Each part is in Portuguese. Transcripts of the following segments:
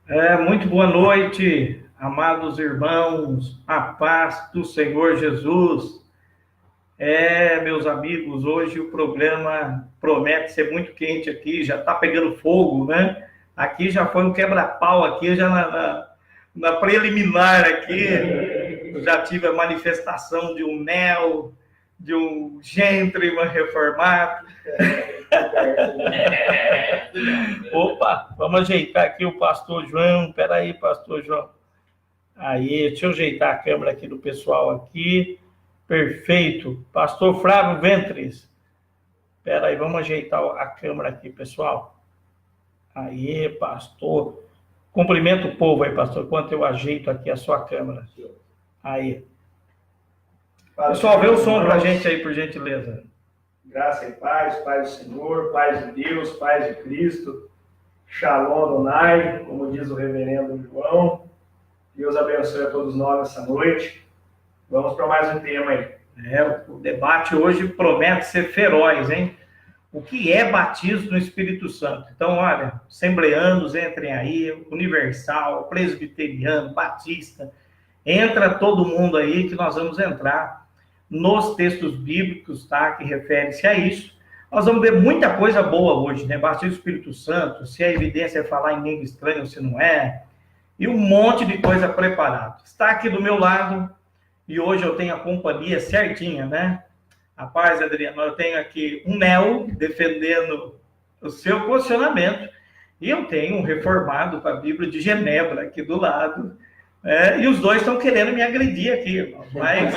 Muito boa noite, amados irmãos, a paz do Senhor Jesus. Meus amigos, hoje o programa promete ser muito quente aqui, já está pegando fogo, né? Aqui já foi um quebra-pau, aqui já na preliminar aqui, eu já tive a manifestação de um neo, de um gentleman reformado. Opa, vamos ajeitar aqui o pastor João. Peraí, pastor João. Aí, deixa eu ajeitar a câmera aqui do pessoal aqui. Perfeito. Pastor Flávio Ventres. Peraí, vamos ajeitar a câmera aqui, pessoal. Aí, pastor. Cumprimenta o povo aí, pastor, enquanto eu ajeito aqui a sua câmera. Aí. Pessoal, vê o som pra gente aí, por gentileza. Graça e paz, paz do Senhor, paz de Deus, paz de Cristo. Shalom Adonai, como diz o reverendo João. Deus abençoe a todos nós essa noite. Vamos para mais um tema aí. O debate hoje promete ser feroz, hein? O que é batismo no Espírito Santo? Então, olha, assembleanos, entrem aí, universal, presbiteriano, batista, entra todo mundo aí que nós vamos entrar nos textos bíblicos, tá? Que refere-se a isso. Nós vamos ver muita coisa boa hoje, né? Batismo do Espírito Santo, se a evidência é falar em língua estranha ou se não é, e um monte de coisa preparada. Está aqui do meu lado, e hoje eu tenho a companhia certinha, né? Rapaz, Adriano, eu tenho aqui um neo defendendo o seu posicionamento, e eu tenho um reformado com a Bíblia de Genebra aqui do lado, e os dois estão querendo me agredir aqui, irmão, mas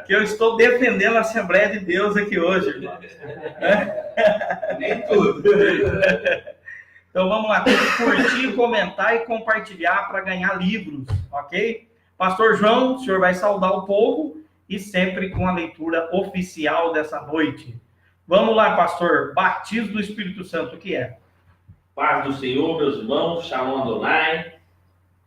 que eu estou defendendo a Assembleia de Deus aqui hoje, irmão. Nem tudo. Então vamos lá, tem que curtir, comentar e compartilhar para ganhar livros, ok? Pastor João, o senhor vai saudar o povo e sempre com a leitura oficial dessa noite. Vamos lá, pastor, batismo do Espírito Santo, o que é? Paz do Senhor, meus irmãos, Shalom Adonai,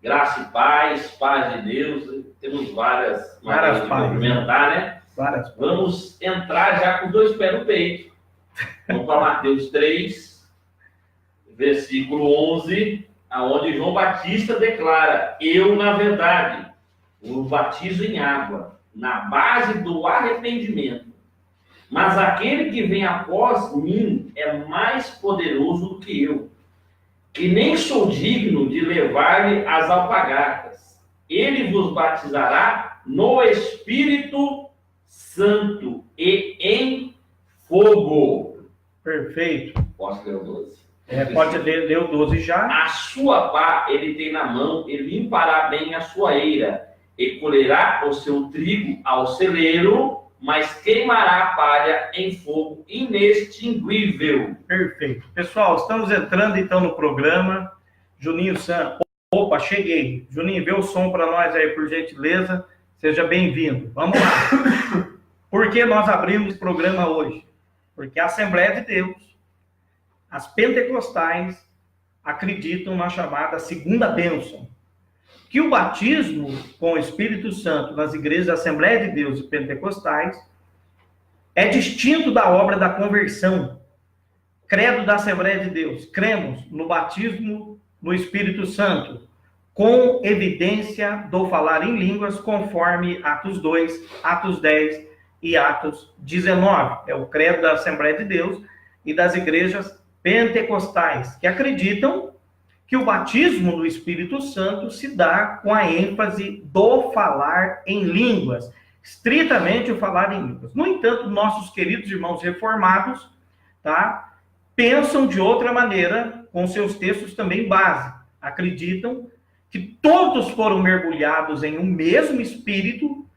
graça e paz de Deus. Temos várias maneiras de cumprimentar, né? Várias. Vamos entrar já com 2 pés no peito. Vamos para Mateus 3, versículo 11, aonde João Batista declara: eu, na verdade, o batizo em água, na base do arrependimento. Mas aquele que vem após mim é mais poderoso do que eu, que nem sou digno de levar-lhe as alpargatas. Ele vos batizará no Espírito Santo e em fogo. Perfeito. Posso ler o 12? Pode ler o 12 já. A sua pá ele tem na mão, e limpará bem a sua eira, e colherá o seu trigo ao celeiro, mas queimará a palha em fogo inextinguível. Perfeito. Pessoal, estamos entrando então no programa. Juninho San. Opa, cheguei. Juninho, vê o som para nós aí, por gentileza. Seja bem-vindo. Vamos lá. Por que nós abrimos o programa hoje? Porque a Assembleia de Deus, as pentecostais, acreditam na chamada segunda bênção. Que o batismo com o Espírito Santo nas igrejas da Assembleia de Deus e pentecostais é distinto da obra da conversão. Credo da Assembleia de Deus. Cremos no batismo no Espírito Santo, com evidência do falar em línguas, conforme Atos 2, Atos 10 e Atos 19. É o credo da Assembleia de Deus e das igrejas pentecostais, que acreditam que o batismo no Espírito Santo se dá com a ênfase do falar em línguas, estritamente o falar em línguas. No entanto, nossos queridos irmãos reformados, tá, pensam de outra maneira, com seus textos também base. Acreditam que todos foram mergulhados em um mesmo Espírito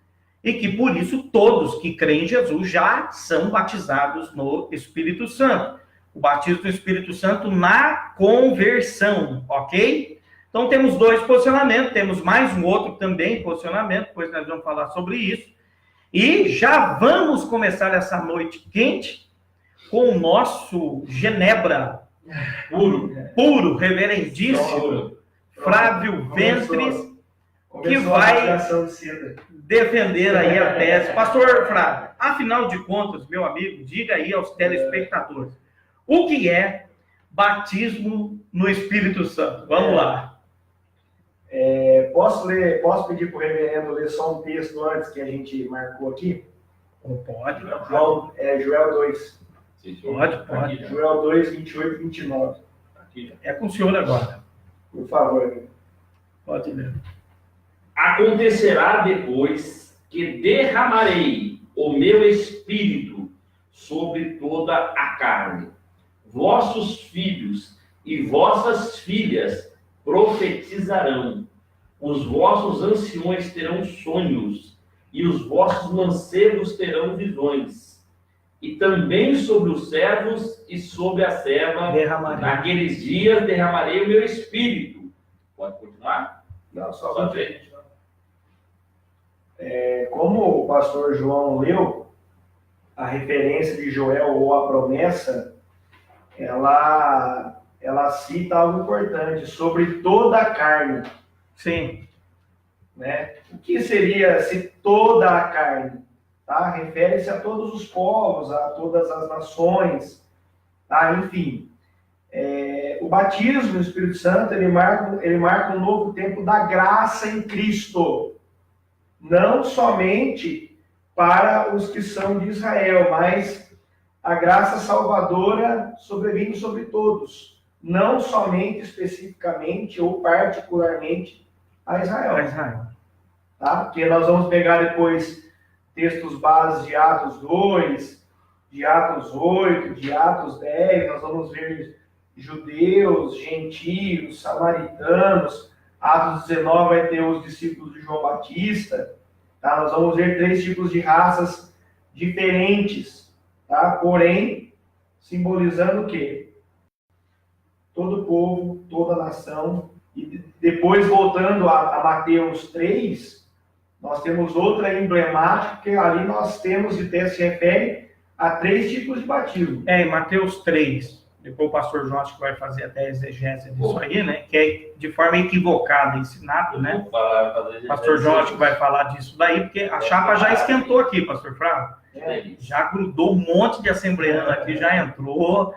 e que, por isso, todos que creem em Jesus já são batizados no Espírito Santo. O batismo do Espírito Santo na conversão, ok? Então, temos 2 posicionamentos, temos mais um outro também posicionamento, depois nós vamos falar sobre isso. E já vamos começar essa noite quente com o nosso Genebra puro, reverendíssimo, Flávio Ventres, que vai defender aí a tese. Pastor Flávio, afinal de contas, meu amigo, diga aí aos telespectadores, o que é batismo no Espírito Santo. Vamos lá. Posso pedir para o reverendo ler só um texto antes que a gente marcou aqui? Pode. Joel 2. Pode. Joel 2, 28 e 29. É com o senhor agora. Por favor. Pode ler. Acontecerá depois que derramarei o meu espírito sobre toda a carne. Vossos filhos e vossas filhas profetizarão. Os vossos anciões terão sonhos e os vossos mancebos terão visões. E também sobre os servos e sobre a serva, naqueles dias derramarei o meu espírito. Pode continuar? Não, só ver. Como o pastor João leu, a referência de Joel ou a promessa, ela cita algo importante sobre toda a carne. Sim. Né? O que seria se toda a carne? Tá? Refere-se a todos os povos, a todas as nações, tá? Enfim. O batismo no Espírito Santo, ele marca um novo tempo da graça em Cristo. Não somente para os que são de Israel, mas a graça salvadora sobrevindo sobre todos. Não somente, especificamente ou particularmente a Israel. Tá? Porque nós vamos pegar depois textos bases de Atos 2, de Atos 8, de Atos 10, nós vamos ver judeus, gentios, samaritanos. Atos 19 vai ter os discípulos de João Batista. Tá? Nós vamos ver 3 tipos de raças diferentes, tá? Porém, simbolizando o quê? Todo povo, toda nação. E depois, voltando a Mateus 3, nós temos outra emblemática, que ali nós temos, e se refere a 3 tipos de batismo. Em Mateus 3, depois o pastor João acho que vai fazer até a exegese disso aí, né? Que é de forma equivocada ensinado, né? O pastor João acho que vai falar disso daí, porque a chapa já esquentou aqui, pastor Flávio. Já grudou um monte de assembleano aqui, já entrou.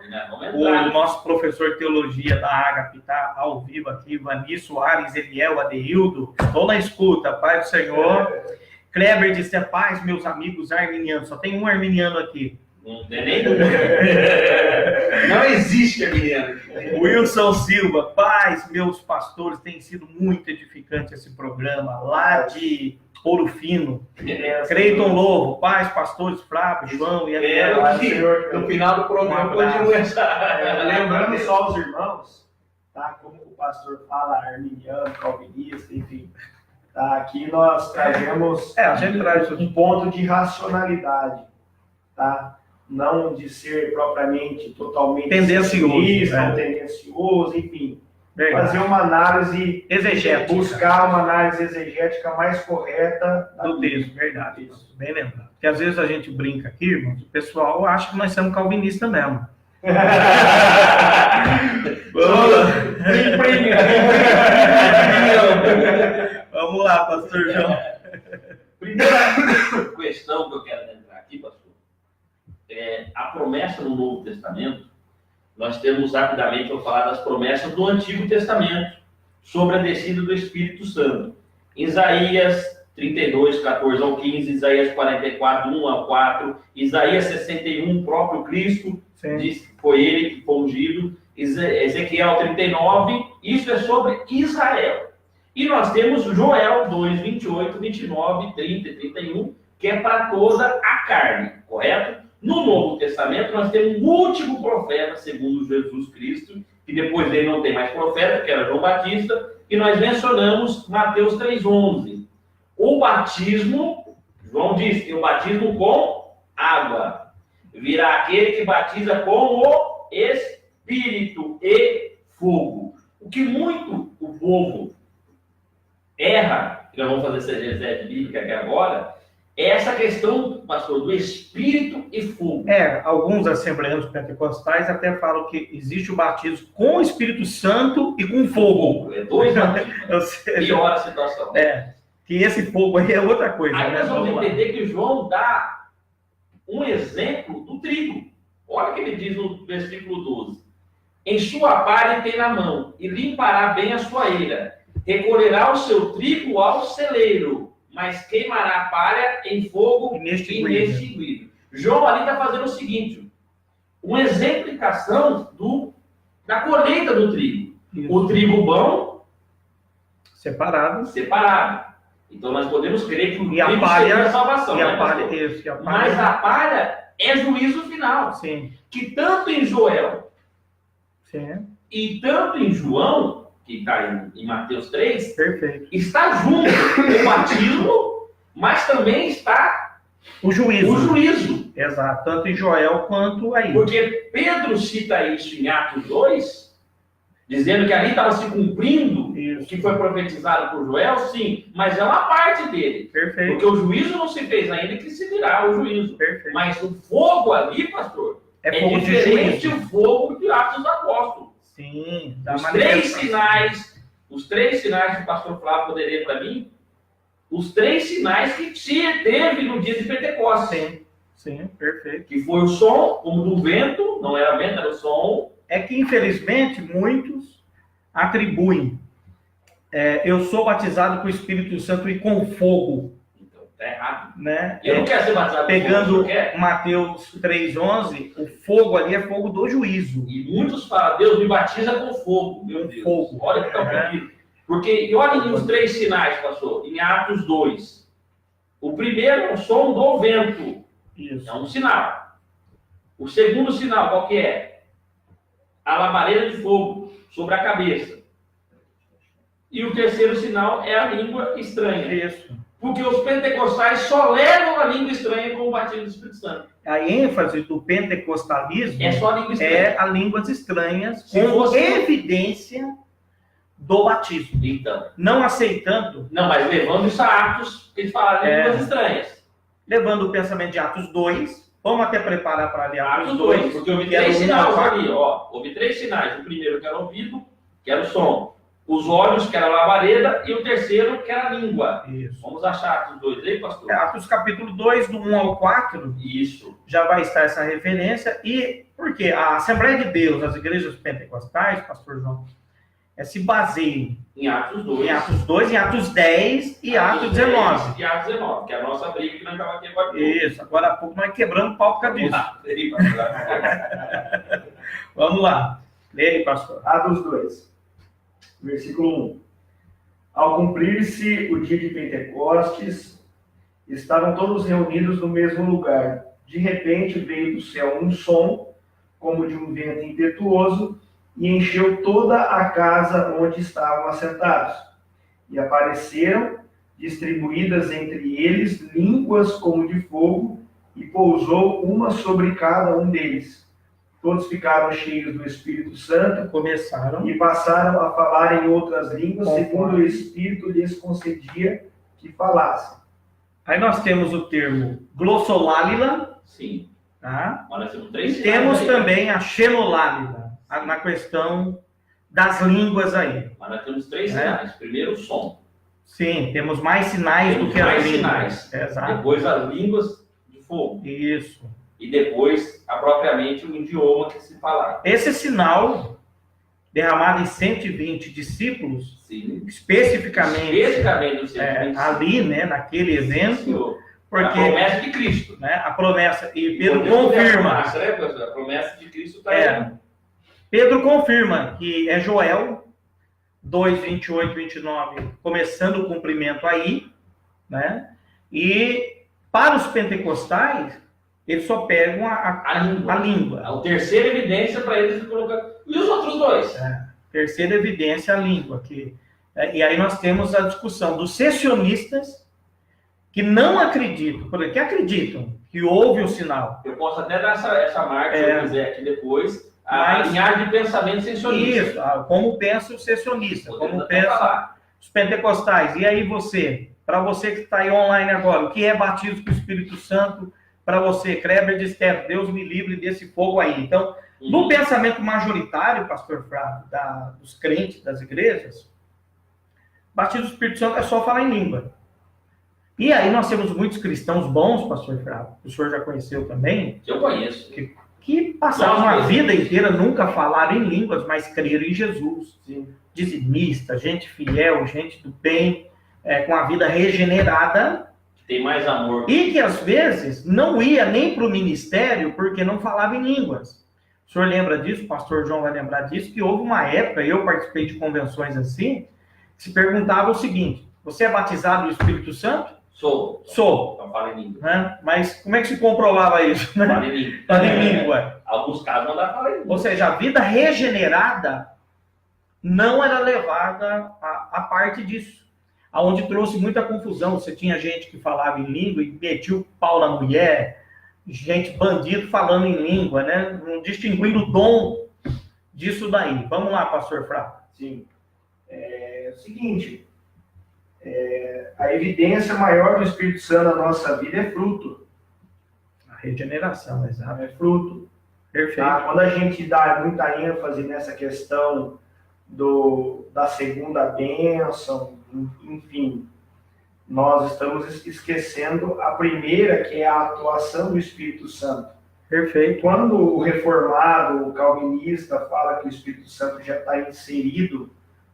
O nosso professor de teologia da Ágape está ao vivo aqui, Vani Soares, Eliel, Adeildo. Estou na escuta, Pai do Senhor. Kleber disse, paz, meus amigos arminianos. Só tem um arminiano aqui. Não tem nenhum. Não existe arminiano. Wilson Silva, paz, meus pastores, tem sido muito edificante esse programa, lá de Ouro Fino. Creiton Lobo, paz, pastores, Flávio, João e Senhor, no final do programa continua essa. Lembrando só os irmãos, tá? Como o pastor fala, arminiano, calvinista, enfim. Tá? Aqui nós trazemos a gente traz um ponto de racionalidade, tá? Não de ser propriamente totalmente tendencioso, enfim. Verdade. Fazer uma análise exegética. Buscar uma análise exegética mais correta do texto, verdade. Isso. Bem lembrado. Porque às vezes a gente brinca aqui, irmãos, o pessoal acha que nós somos calvinistas mesmo. Vamos lá, pastor João. Primeira questão que eu quero entrar aqui, pastor. A promessa no Novo Testamento, nós temos rapidamente, vou falar das promessas do Antigo Testamento, sobre a descida do Espírito Santo. Isaías 32, 14 ao 15, Isaías 44, 1 ao 4, Isaías 61, o próprio Cristo, diz que foi ele que foi ungido, Ezequiel 39, isso é sobre Israel. E nós temos Joel 2, 28, 29, 30 e 31, que é para toda a carne, correto? No Novo Testamento, nós temos o último profeta, segundo Jesus Cristo, que depois dele não tem mais profeta, que era João Batista, e nós mencionamos Mateus 3,11. O batismo, João diz que o batismo com água. Virá aquele que batiza com o Espírito e fogo. O que muito o povo erra, que nós vamos fazer essa exegese bíblica aqui agora, é essa questão, pastor, do Espírito e fogo. Alguns assembleanos pentecostais até falam que existe o batismo com o Espírito Santo e com fogo. É 2 batismos. Pior a situação. Que esse fogo aí é outra coisa. Aí nós vamos entender que João dá um exemplo do trigo. Olha o que ele diz no versículo 12. em sua palha tem na mão, e limpará bem a sua eira. Recolherá o seu trigo ao celeiro, mas queimará a palha em fogo inextinguível. João ali está fazendo o seguinte, uma exemplificação da colheita do trigo. Isso. O trigo bom, separado. Então nós podemos crer que o E a trigo palha, seria a salvação. e a né, palha, pastor? isso, e a palha, Mas a palha é juízo final. sim, Que tanto em Joel sim, e tanto em João, que está em Mateus 3, perfeito. está junto o batismo, mas também está O juízo. o juízo. Exato, tanto em Joel quanto aí. Porque Pedro cita isso em Atos 2, dizendo que ali estava se cumprindo Isso. o que foi profetizado por Joel, sim, mas é uma parte dele. Perfeito, Porque o juízo não se fez ainda, que se virá o juízo. perfeito. Mas o fogo ali, pastor, É é fogo de diferente juízo. o fogo de Atos dos Apóstolos. Sim, da Os três manifestação. sinais que o pastor Flávio poderia para mim, os 3 sinais que teve no dia de Pentecostes. Sim, sim, perfeito. Que foi o som, como do vento, não era vento, era o som. É que, infelizmente, muitos atribuem. Eu sou batizado com o Espírito Santo e com fogo. Então, tá errado. Né? Eu não quero ser batizado com fogo, Pegando eu quero. Mateus 3,11, o fogo ali é fogo do juízo. E muitos falam, Deus me batiza com fogo. Meu Deus, Fogo. olha que está o perigo. Porque, olhem os 3 sinais, pastor, em Atos 2. O primeiro é o som do vento. Isso. É um sinal. O segundo sinal, qual que é? A labareda de fogo sobre a cabeça. E o terceiro sinal é a língua estranha. Isso. Porque os pentecostais só levam a língua estranha com o batismo do Espírito Santo. A ênfase do pentecostalismo É só a língua estranha. é a línguas estranhas Se como fosse- evidência do batismo. Então, Não aceitando, não, mas levando isso a Atos, que eles falaram línguas estranhas. levando o pensamento de Atos 2, vamos até preparar para ler Atos Atos 2, 2, porque houve que era 3 o sinais 1 ao 4. ali, ó. Houve 3 sinais. O primeiro que era o ouvido, que era o som. Os olhos, que era a labareda, e o terceiro, que era a língua. Isso. Vamos achar Atos 2 aí, pastor? Atos capítulo 2, do 1 ao 4, Isso. já vai estar essa referência. E porque a Assembleia de Deus, as igrejas pentecostais, pastor João, se baseiam Em Atos 2. em Atos 2, em Atos 10 e Atos 19. E Atos 19, que é a nossa briga que nós estávamos aqui agora. Isso, agora há pouco nós quebramos o pau por causa Vamos disso. lá. Aí, pastor. Vamos lá. Leia aí, pastor. Atos 2, versículo 1. Ao cumprir-se o dia de Pentecostes, estavam todos reunidos no mesmo lugar. De repente veio do céu um som, como de um vento impetuoso, e encheu toda a casa onde estavam assentados. E apareceram, distribuídas entre eles, línguas como de fogo, e pousou uma sobre cada um deles. Todos ficaram cheios do Espírito Santo Começaram. e passaram a falar em outras línguas, Conforme. segundo o Espírito lhes concedia que falassem. Aí nós temos o termo glossolálila, Sim. tá? Agora nós temos 3 E sinais. temos aí. também a xenolálila, na questão das línguas aí. Mas nós temos 3 É. sinais. Primeiro, o som. Sim, temos mais sinais do Temos que as mais línguas. sinais. Exato. Depois, as línguas de fogo. Isso. E depois, propriamente, o idioma que se falar. Esse sinal, derramado em 120 discípulos, Sim. especificamente Especificamente, o 125. ali, né, naquele evento, Senhor. A porque promessa de Cristo. né, a promessa, e Pedro Podemos ver a confirma, promessa, né, pastor? A promessa de Cristo está aí. Pedro confirma que é Joel 2, 28, 29, começando o cumprimento aí, né, e para os pentecostais, eles só pegam A língua. a língua. A terceira evidência para eles colocar. E os outros 2? Terceira evidência, a língua. E aí nós temos a discussão dos seccionistas que não acreditam, que acreditam que houve o sinal. Eu posso até dar essa marca, se eu quiser, aqui depois. A Mas- linhagem de pensamento sensionista. Isso, como pensa o seccionista, Podemos como até pensa falar. os pentecostais. E aí você, para você que está aí online agora, o que é batismo com o Espírito Santo? Para você, Kleber de Steph, Deus me livre desse fogo aí. Então, no pensamento majoritário, pastor Flávio, dos crentes das igrejas, batismo do Espírito Santo é só falar em língua. E aí nós temos muitos cristãos bons, pastor Flávio, que o senhor já conheceu também, Que eu conheço. que passaram Nossa, a vida inteira, nunca falaram em línguas, mas creram em Jesus. Sim. Dizimista, gente fiel, gente do bem, com a vida regenerada, Tem mais amor. e que às vezes não ia nem para o ministério porque não falava em línguas. O senhor lembra disso? O pastor João vai lembrar disso, que houve uma época, eu participei de convenções assim, que se perguntava o seguinte: você é batizado no Espírito Santo? Sou. Sou. Então fala em língua. Né? Mas como é que se comprovava isso? Né? Fala em língua. Fala em língua. Alguns casos não dá pra falar em língua. Ou seja, a vida regenerada não era levada a parte disso. Aonde trouxe muita confusão. Você tinha gente que falava em língua e metia o pau na mulher, gente bandido falando em língua, né? Não distinguindo o dom disso daí. Vamos lá, pastor Fraco. Sim. É o seguinte, a evidência maior do Espírito Santo na nossa vida é fruto. A regeneração, exato. É fruto. Perfeito. Tá? Quando a gente dá muita ênfase nessa questão da segunda bênção, enfim, nós estamos esquecendo a primeira, que é a atuação do Espírito Santo. Perfeito. Quando o reformado, o calvinista, fala que o Espírito Santo já está inserido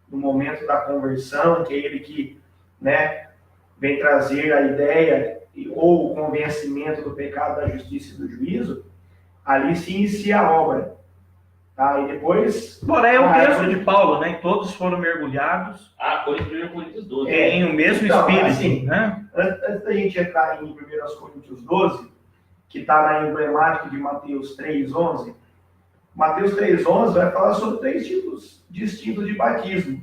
no momento da conversão, que é ele que, né, vem trazer a ideia ou o convencimento do pecado, da justiça e do juízo, ali se inicia a obra. Tá? E depois... Porém, é o texto de Paulo, né? Todos foram mergulhados Coríntios 12. em o mesmo Então, Espírito, assim, né? Antes da gente entrar em 1 Coríntios 12, que está na emblemática de Mateus 3,11, Mateus 3,11 vai falar sobre 3 tipos distintos de batismo.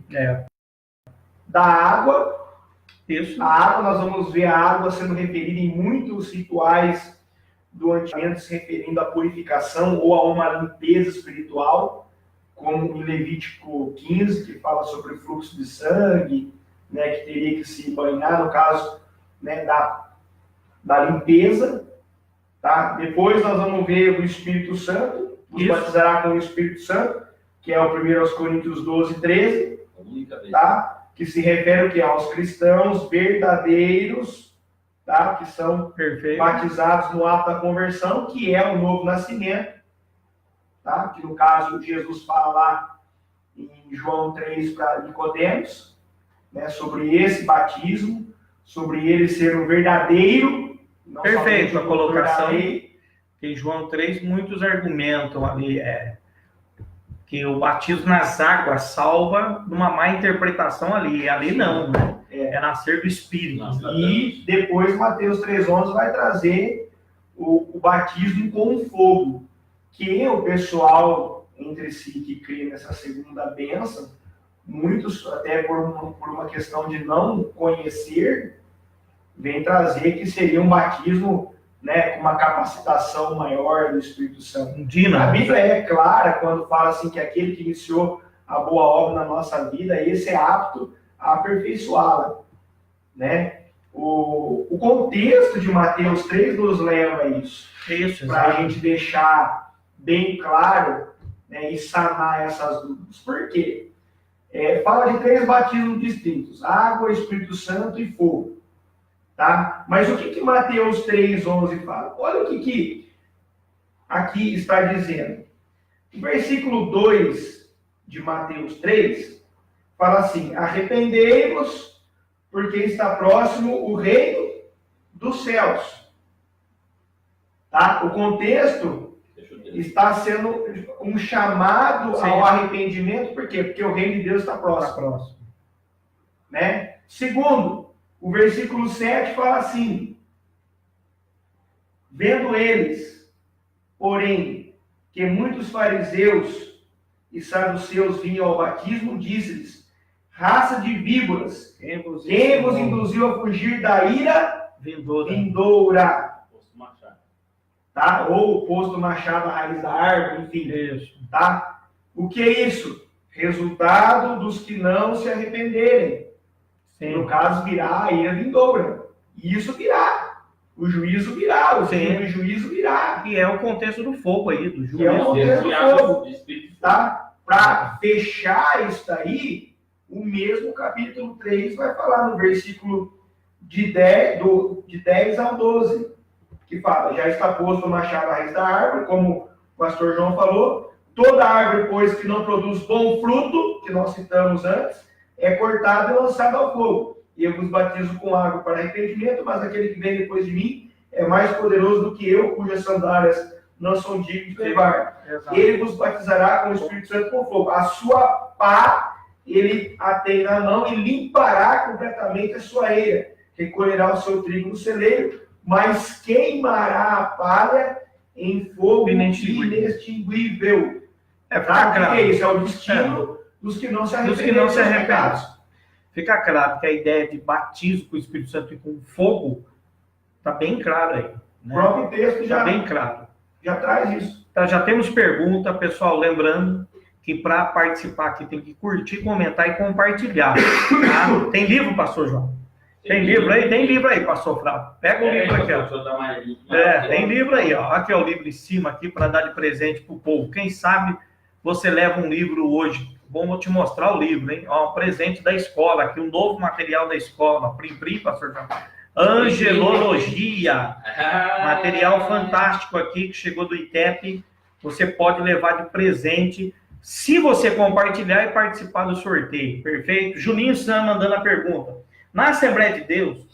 Da água. Isso. A água, nós vamos ver a água sendo referida em muitos rituais do Antigo Testamento, se referindo à purificação ou a uma limpeza espiritual, como em Levítico 15, que fala sobre o fluxo de sangue, né, que teria que se banhar, no caso, né, da limpeza. Tá? Depois nós vamos ver o Espírito Santo, nos batizará com o Espírito Santo, que é o 1 Coríntios 12, 13, tá? Que se refere o quê? Aos cristãos verdadeiros, tá? Que são batizados no ato da conversão, que é o novo nascimento, tá? Que no caso Jesus fala lá em João 3 para Nicodemos, né? Sobre esse batismo, sobre ele ser um verdadeiro. Perfeito a colocação. Em João 3, muitos argumentam ali que o batismo nas águas salva numa má interpretação ali. Ali não, né? É nascer do Espírito. E depois Mateus 3,11 vai trazer o batismo com fogo, que o pessoal entre si que crê nessa segunda bênção, muitos até por uma questão de não conhecer, vem trazer que seria um batismo, né, com uma capacitação maior do Espírito Santo. A Bíblia é clara quando fala assim que aquele que iniciou a boa obra na nossa vida, esse é apto a aperfeiçoá-la, né? O contexto de Mateus 3 nos leva a isso. Para a gente deixar bem claro, né, e sanar essas dúvidas. Por quê? Fala de 3 batismos distintos: água, Espírito Santo e fogo. Tá? Mas o que Mateus 3,11 fala? Olha o que aqui está dizendo. O versículo 2 de Mateus 3 fala assim: arrependei-vos, porque está próximo o reino dos céus. Tá? O contexto está sendo um chamado ao arrependimento. Por quê? Porque o reino de Deus está próximo. Né? Segundo, o versículo 7 fala assim: vendo eles, porém, que muitos fariseus e saduceus vinham ao batismo, disse-lhes: raça de víboras, quem vos induziu a fugir da ira vindoura? Tá? Ou o posto machado à raiz da árvore, enfim. Tá? O que é isso? Resultado dos que não se arrependerem. No caso, virá a ira vindoura. E isso virá. O juízo virá. O fim do juízo virá. E é o contexto do fogo aí, do juízo. E é o contexto do fogo. Tá? Para fechar isso daí, o mesmo capítulo 3 vai falar no versículo de 10 ao 12. Que fala: já está posto o machado à raiz da árvore, como o pastor João falou, toda árvore, pois, que não produz bom fruto, que nós citamos antes, é cortada e lançada ao fogo. E eu vos batizo com água para arrependimento, mas aquele que vem depois de mim é mais poderoso do que eu, cujas sandálias não são dignos de levar. Exato. Ele vos batizará com o Espírito Santo com fogo. A sua pá, ele a tem na mão e limpará completamente a sua eira. Recolherá o seu trigo no celeiro, mas queimará a palha em fogo inextinguível. Fica Tá? claro. O que é isso? É o destino dos que não se Dos arrependem. que não se dos arrependem. pecados. Fica claro que a ideia de batismo com o Espírito Santo e com fogo está bem claro aí. O Né? próprio texto Está já, bem claro. já traz isso. Tá, já temos pergunta, pessoal, lembrando que para participar aqui tem que curtir, comentar e compartilhar. Tá? Tem livro, pastor João? Tem livro aí? Tem livro aí, pastor Flávio. Pega o livro aqui, ó. Tem livro aí, ó. Aqui é o livro em cima aqui para dar de presente pro povo. Quem sabe você leva um livro hoje. Bom, vou te mostrar o livro, hein? Ó, um presente da escola aqui, um novo material da escola. Prim, pastor João. Angelologia. Material fantástico aqui que chegou do ITEP. Você pode levar de presente se você compartilhar e participar do sorteio. Perfeito? Juninho Sam mandando a pergunta. Na Assembleia de Deus,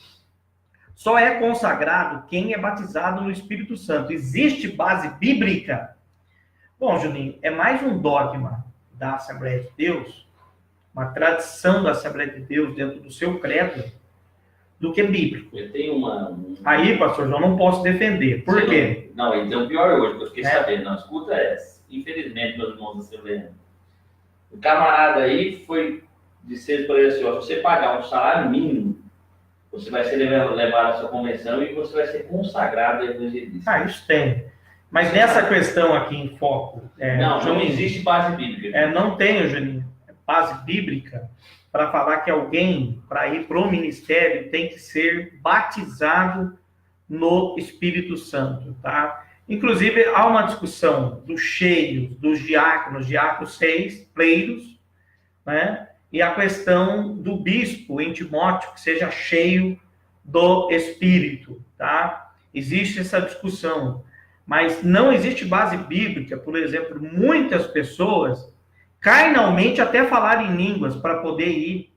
só é consagrado quem é batizado no Espírito Santo. Existe base bíblica? Bom, Juninho, é mais um dogma da Assembleia de Deus, uma tradição da Assembleia de Deus dentro do seu credo, do que bíblico. Eu tenho uma... Aí, pastor João, não posso defender. Por quê? Não, então pior hoje, que eu fiquei sabendo. Não, escuta essa. Infelizmente, meus irmãos assembleianos. O camarada aí foi dizer para ele assim, ó, se você pagar um salário mínimo, você vai ser levado à sua convenção e você vai ser consagrado evangelista. Ah, isso tem. Mas nessa questão aqui em foco... não Juninho, existe base bíblica. Não tenho, Juninho, base bíblica para falar que alguém, para ir para o ministério, tem que ser batizado no Espírito Santo, tá? Inclusive, há uma discussão dos cheios, dos diáconos 6, pleiros, né? E a questão do bispo em Timóteo, que seja cheio do Espírito, tá? Existe essa discussão, mas não existe base bíblica. Por exemplo, muitas pessoas carnalmente até falar em línguas para poder ir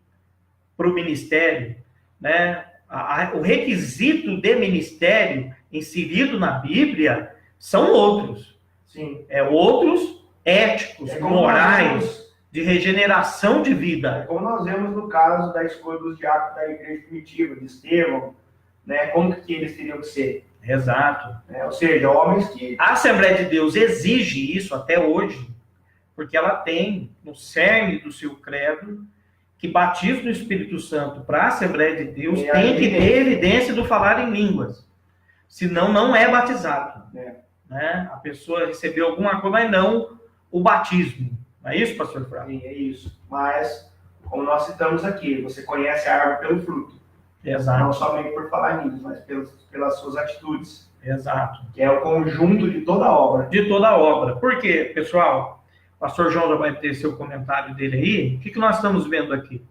para o ministério, né? O requisito de ministério inserido na Bíblia são outros. Sim. Outros éticos, morais, vemos, de regeneração de vida. como nós vemos no caso da escolha dos diáconos da igreja primitiva, de Estevão, né? Como que eles teriam que ser? Exato. Ou seja, homens que... A Assembleia de Deus exige isso até hoje, porque ela tem no cerne do seu credo que batismo no Espírito Santo para a Assembleia de Deus tem que ter evidência do falar em línguas. Senão, não é batizado. Né? A pessoa recebeu alguma coisa, mas não o batismo. Não é isso, pastor Flávio? Sim, é isso. Mas, como nós citamos aqui, você conhece a árvore pelo fruto. Exato. Não somente por falar nisso, mas pelas suas atitudes. Exato. Que é o conjunto de toda a obra. De toda a obra. Por quê, pessoal? O pastor João já vai ter seu comentário dele aí. O que nós estamos vendo aqui?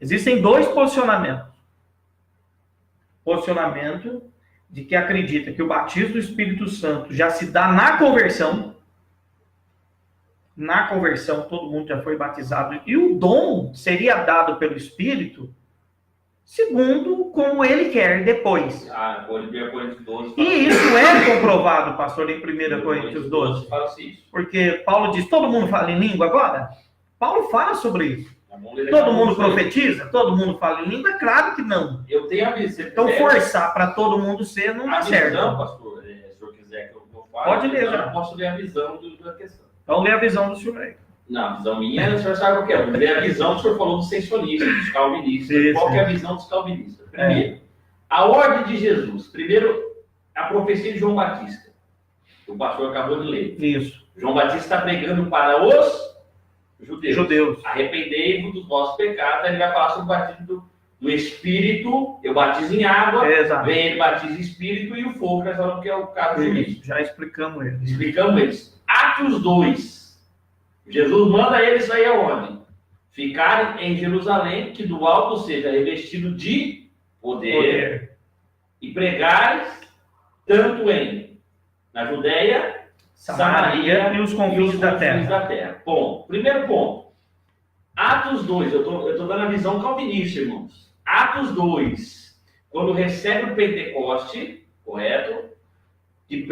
Existem dois posicionamentos. Posicionamento de que acredita que o batismo do Espírito Santo já se dá na conversão. Na conversão, todo mundo já foi batizado. E o dom seria dado pelo Espírito segundo como ele quer depois. Coríntios 12. E isso é comprovado, pastor, em 1 Coríntios 12. Fala-se isso. Porque Paulo diz, todo mundo fala em língua agora? Paulo fala sobre isso. Todo mundo profetiza? Todo mundo fala em língua? Claro que não. Eu tenho a visão. Então forçar para todo mundo ser não dá certo. Não, pastor, se o senhor quiser que eu fale, Pode ler, já. eu posso ler a visão da questão. Então lê a visão do senhor aí. Não, a visão minha, o senhor sabe o que é. Eu ler a visão que o senhor falou dos sensionistas, dos calvinistas. Isso, Qual que é a visão dos calvinistas? Primeiro, a ordem de Jesus. Primeiro, a profecia de João Batista, que o pastor acabou de ler. Isso. João Batista está pregando para os Judeus. Arrependei-vos dos vossos pecados. Aí ele vai falar sobre o batismo do Espírito. Eu batizo em água. Exato. Vem ele batiza em Espírito e o fogo, nós falamos que é o caso jurídico. Já explicamos ele. Explicamos eles. Atos 2. Jesus manda eles aí aonde? Ficarem em Jerusalém, que do alto seja revestido de poder. E pregares tanto na Judéia, Samaria e os confins da terra. Bom, primeiro ponto. Atos 2, eu tô dando a visão calvinista, irmãos. Atos 2, quando recebe o Pentecoste, correto? Que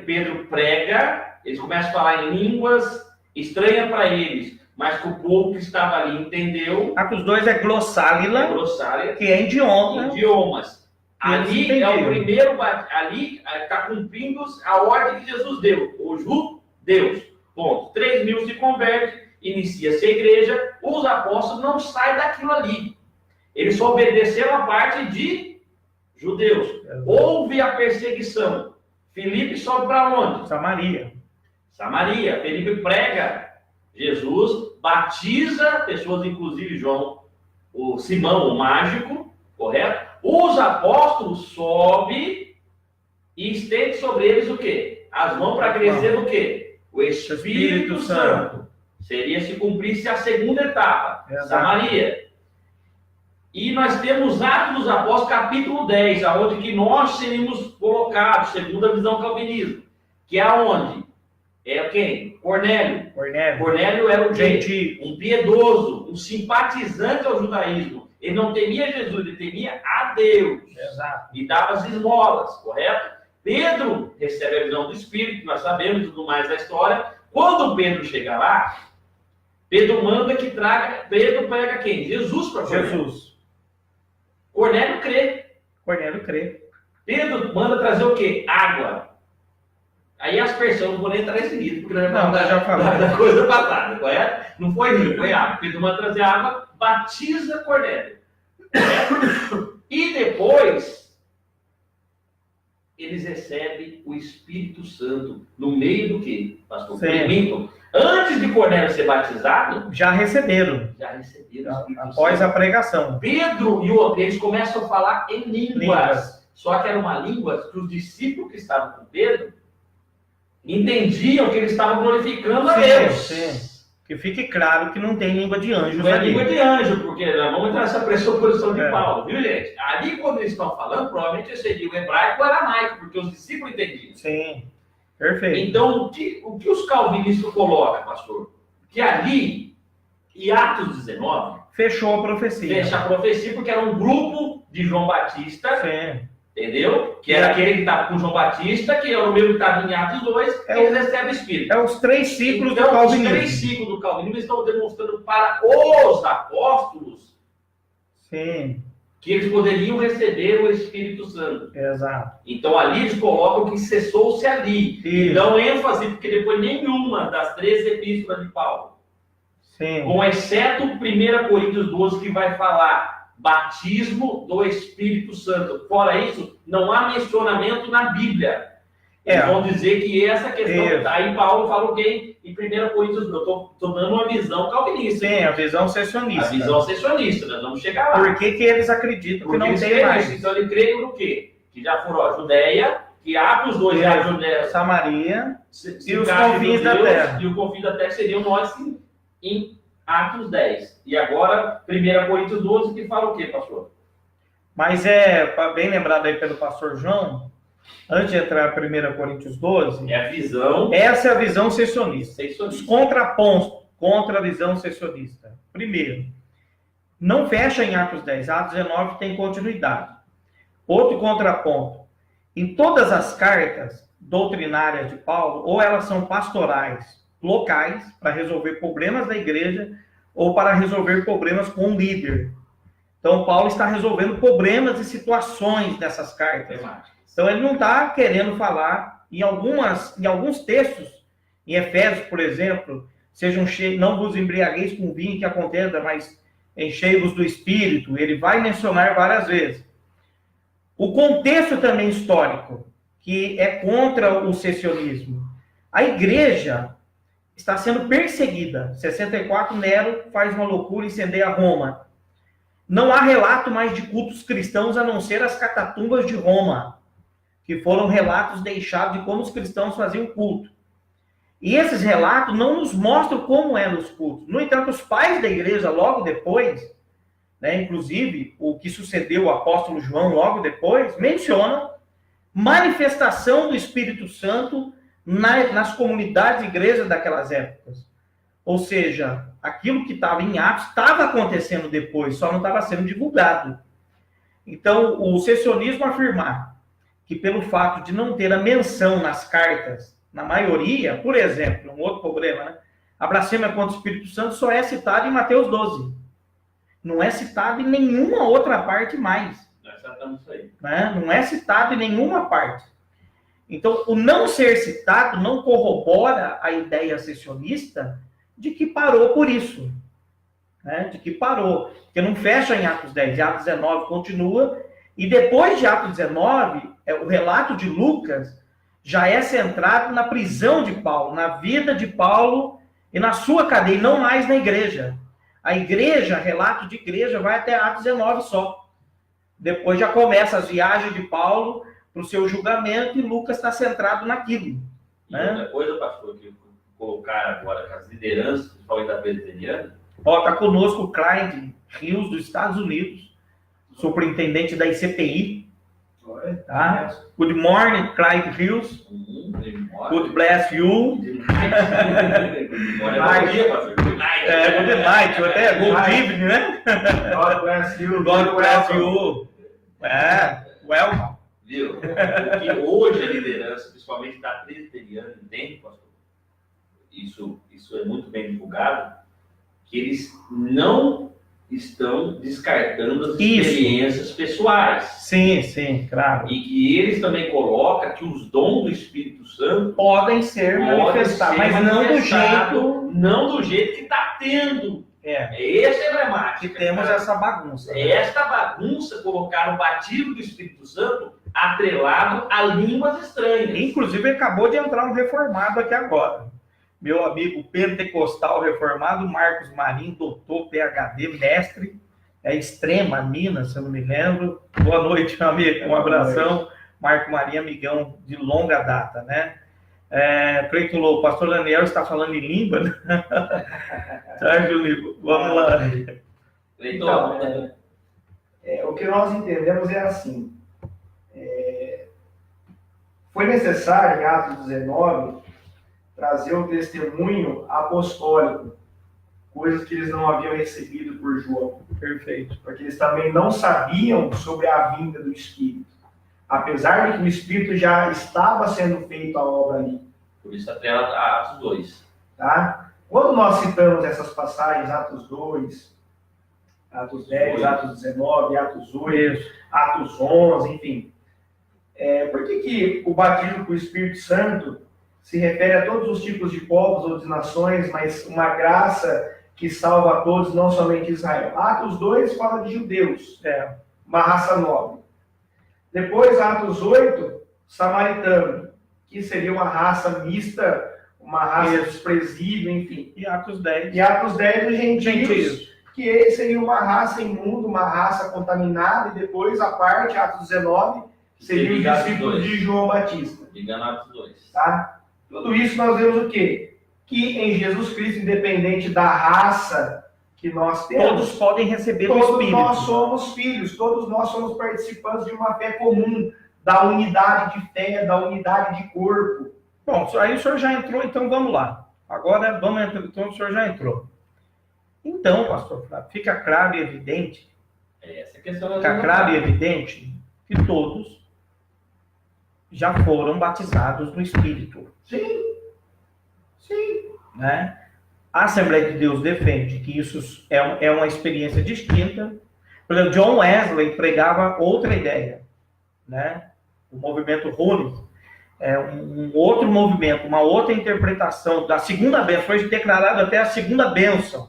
Pedro prega, eles começam a falar em línguas estranhas para eles, mas que o povo que estava ali entendeu. Atos 2 é glossália, que é idiomas. Ali é o primeiro, ali está cumprindo a ordem que Jesus deu, os judeus. Ponto. 3 mil se convertem, inicia-se a igreja, os apóstolos não saem daquilo ali. Eles só obedeceram a parte de judeus. Houve a perseguição. Filipe sobe para onde? Samaria. Filipe prega Jesus, batiza pessoas, inclusive João, o Simão, o mágico, correto? Os apóstolos sobem e estende sobre eles o quê? As mãos para crescer o quê? O Espírito Santo. Seria se cumprisse a segunda etapa, Samaria. E nós temos Atos dos Apóstolos, capítulo 10, aonde que nós seríamos colocados, segundo a visão calvinista, que é aonde? É quem? Cornélio. Cornélio era um gentil, um piedoso, um simpatizante ao judaísmo. Ele não temia Jesus, ele temia a Deus. Exato. E dava as esmolas, correto? Pedro recebe a visão do Espírito, nós sabemos tudo mais da história. Quando Pedro chega lá, Pedro manda que traga, Pedro prega quem? Jesus para Jesus. Cornélio crê. Pedro manda trazer o quê? Água. Aí as pessoas não vão nem entrar nesse livro, porque não já falou da coisa passada, correto? Não foi rio, foi água. Pedro manda trazer água, batiza Cornélio. Correto? E depois, eles recebem o Espírito Santo no meio do quê, pastor? Clemento. Antes de Cornélio ser batizado, já receberam após a pregação. Pedro e eles começam a falar em línguas. Só que era uma língua que os discípulos que estavam com Pedro entendiam que eles estavam glorificando a Deus. Sim. Que fique claro que não tem língua de anjo. Não é língua de anjo, porque nós vamos entrar nessa pressuposição de Paulo, viu, gente? Ali, quando eles estão falando, provavelmente seria o hebraico ou aramaico, porque os discípulos entendiam. Sim, perfeito. Então, o que os calvinistas colocam, pastor? Que ali, em Atos 19... Fechou a profecia. Fecha a profecia, porque era um grupo de João Batista... Sim. Entendeu? Que era aquele que estava com João Batista, que era o mesmo que estava em Atos 2, eles recebem o Espírito. É os 3 ciclos então, do calvinismo. Os 3 ciclos do calvinismo estão demonstrando para os apóstolos que eles poderiam receber o Espírito Santo. Exato. Então ali eles colocam que cessou-se ali. Isso. Dão ênfase, porque depois nenhuma das 3 epístolas de Paulo, com exceto 1 Coríntios 12, que vai falar batismo do Espírito Santo. Fora isso, não há mencionamento na Bíblia. Eles vão dizer que essa questão... Aí Paulo fala o quê? Em 1 Coríntios... Eu estou dando uma visão calvinista. Sim, a visão cessionista. A visão cessionista, nós vamos chegar lá. Por que eles acreditam que não tem mais? Então ele crê no quê? Que já foram Judeia, que Atos 2 é a Judeia... Samaria e os confins da terra. E o confins da terra seriam nós em Atos 10. E agora, 1 Coríntios 12, que fala o quê, pastor? Mas bem lembrado aí pelo pastor João, antes de entrar em 1 Coríntios 12... É a visão... Essa é a visão cessionista. Os contrapontos contra a visão cessionista. Primeiro, não fecha em Atos 10. Atos 19 tem continuidade. Outro contraponto. Em todas as cartas doutrinárias de Paulo, ou elas são pastorais, locais, para resolver problemas da igreja, ou para resolver problemas com um líder. Então, Paulo está resolvendo problemas e situações nessas cartas. Então, ele não está querendo falar, em alguns textos, em Efésios, por exemplo, sejam cheios, não vos embriagueis com vinho que acontenda, mas enchei-vos do Espírito. Ele vai mencionar várias vezes. O contexto também histórico, que é contra o cessionismo. A igreja está sendo perseguida. 64, Nero faz uma loucura e incendeia Roma. Não há relato mais de cultos cristãos a não ser as catatumbas de Roma, que foram relatos deixados de como os cristãos faziam culto. E esses relatos não nos mostram como eram os cultos. No entanto, os pais da igreja, logo depois, inclusive o que sucedeu o apóstolo João logo depois, mencionam manifestação do Espírito Santo nas comunidades de igrejas daquelas épocas. Ou seja, aquilo que estava em Atos estava acontecendo depois, só não estava sendo divulgado. Então, o cessacionismo afirmar que pelo fato de não ter a menção nas cartas, na maioria, por exemplo, um outro problema, né? A blasfêmia contra o Espírito Santo só é citada em Mateus 12. Não é citado em nenhuma outra parte mais. Nós tratamos isso aí. Né? Não é citado em nenhuma parte. Então, o não ser citado não corrobora a ideia secessionista de que parou por isso. Né? De que parou. Porque não fecha em Atos 10. Em Atos 19 continua. E depois de Atos 19, o relato de Lucas já é centrado na prisão de Paulo, na vida de Paulo e na sua cadeia, e não mais na igreja. A igreja, relato de igreja, vai até Atos 19 só. Depois já começa as viagens de Paulo para o seu julgamento e Lucas está centrado naquilo. E Né? outra coisa, pastor, que colocar agora com as lideranças, principalmente da presbiteriana. Está conosco o Clyde Rios, dos Estados Unidos, superintendente da ICPI. Tá? Good morning, Clyde Rios. Good bless you. Good Night, até good evening, né? God bless you. God bless you. Welcome. Viu? O que hoje a liderança, principalmente da presbiteriana, entende, pastor? Isso é muito bem divulgado, que eles não estão descartando as experiências pessoais. Sim, claro. E que eles também colocam que os dons do Espírito Santo Podem ser manifestados, mas não do jeito que está tendo. Essa é a emblemática. Que temos essa bagunça. Né? Esta bagunça colocar o batismo do Espírito Santo atrelado a línguas estranhas. Inclusive, acabou de entrar um reformado aqui agora. Meu amigo pentecostal reformado, Marcos Marinho, doutor, PhD, mestre, Extrema, Minas, se eu não me lembro. Boa noite, meu amigo. Um abração. Marco Marinho, amigão de longa data, né? Cleiton Lou, o pastor Daniel está falando em língua, né? Tá, Julinho? Vamos lá. Então, o que nós entendemos é assim. Foi necessário, em Atos 19, trazer o testemunho apostólico, coisas que eles não haviam recebido por João. Perfeito. Porque eles também não sabiam sobre a vinda do Espírito. Apesar de que o Espírito já estava sendo feito a obra ali. Por isso atrela a Atos 2. Tá? Quando nós citamos essas passagens, Atos 2, Atos 10, Atos 19, Atos 8, Atos 11, enfim. Por que o batismo com o Espírito Santo se refere a todos os tipos de povos ou de nações, mas uma graça que salva a todos, não somente Israel? Atos 2 fala de judeus, uma raça nobre. Depois, Atos 8, samaritano, que seria uma raça mista, uma raça desprezível, enfim. E Atos 10. E Atos 10, os gentios, que seria uma raça imunda, uma raça contaminada, e depois a parte, Atos 19, seria os discípulos de João Batista. Ligando Atos 2. Tá? Tudo isso nós vemos o quê? Que em Jesus Cristo, independente da raça que nós temos, todos podem receber o todos Espírito. nós somos filhos, todos nós somos participantes de uma fé comum, da unidade de fé, da unidade de corpo. Bom, aí o senhor já entrou, então vamos lá. Agora vamos entrar, então o senhor já entrou. Então, pastor Flávio, fica claro e evidente, que todos já foram batizados no Espírito. Sim. Né? A Assembleia de Deus defende que isso é uma experiência distinta. Por exemplo, John Wesley pregava outra ideia, né? O movimento Rune é um outro movimento, uma outra interpretação da segunda bênção, foi declarado até a segunda bênção.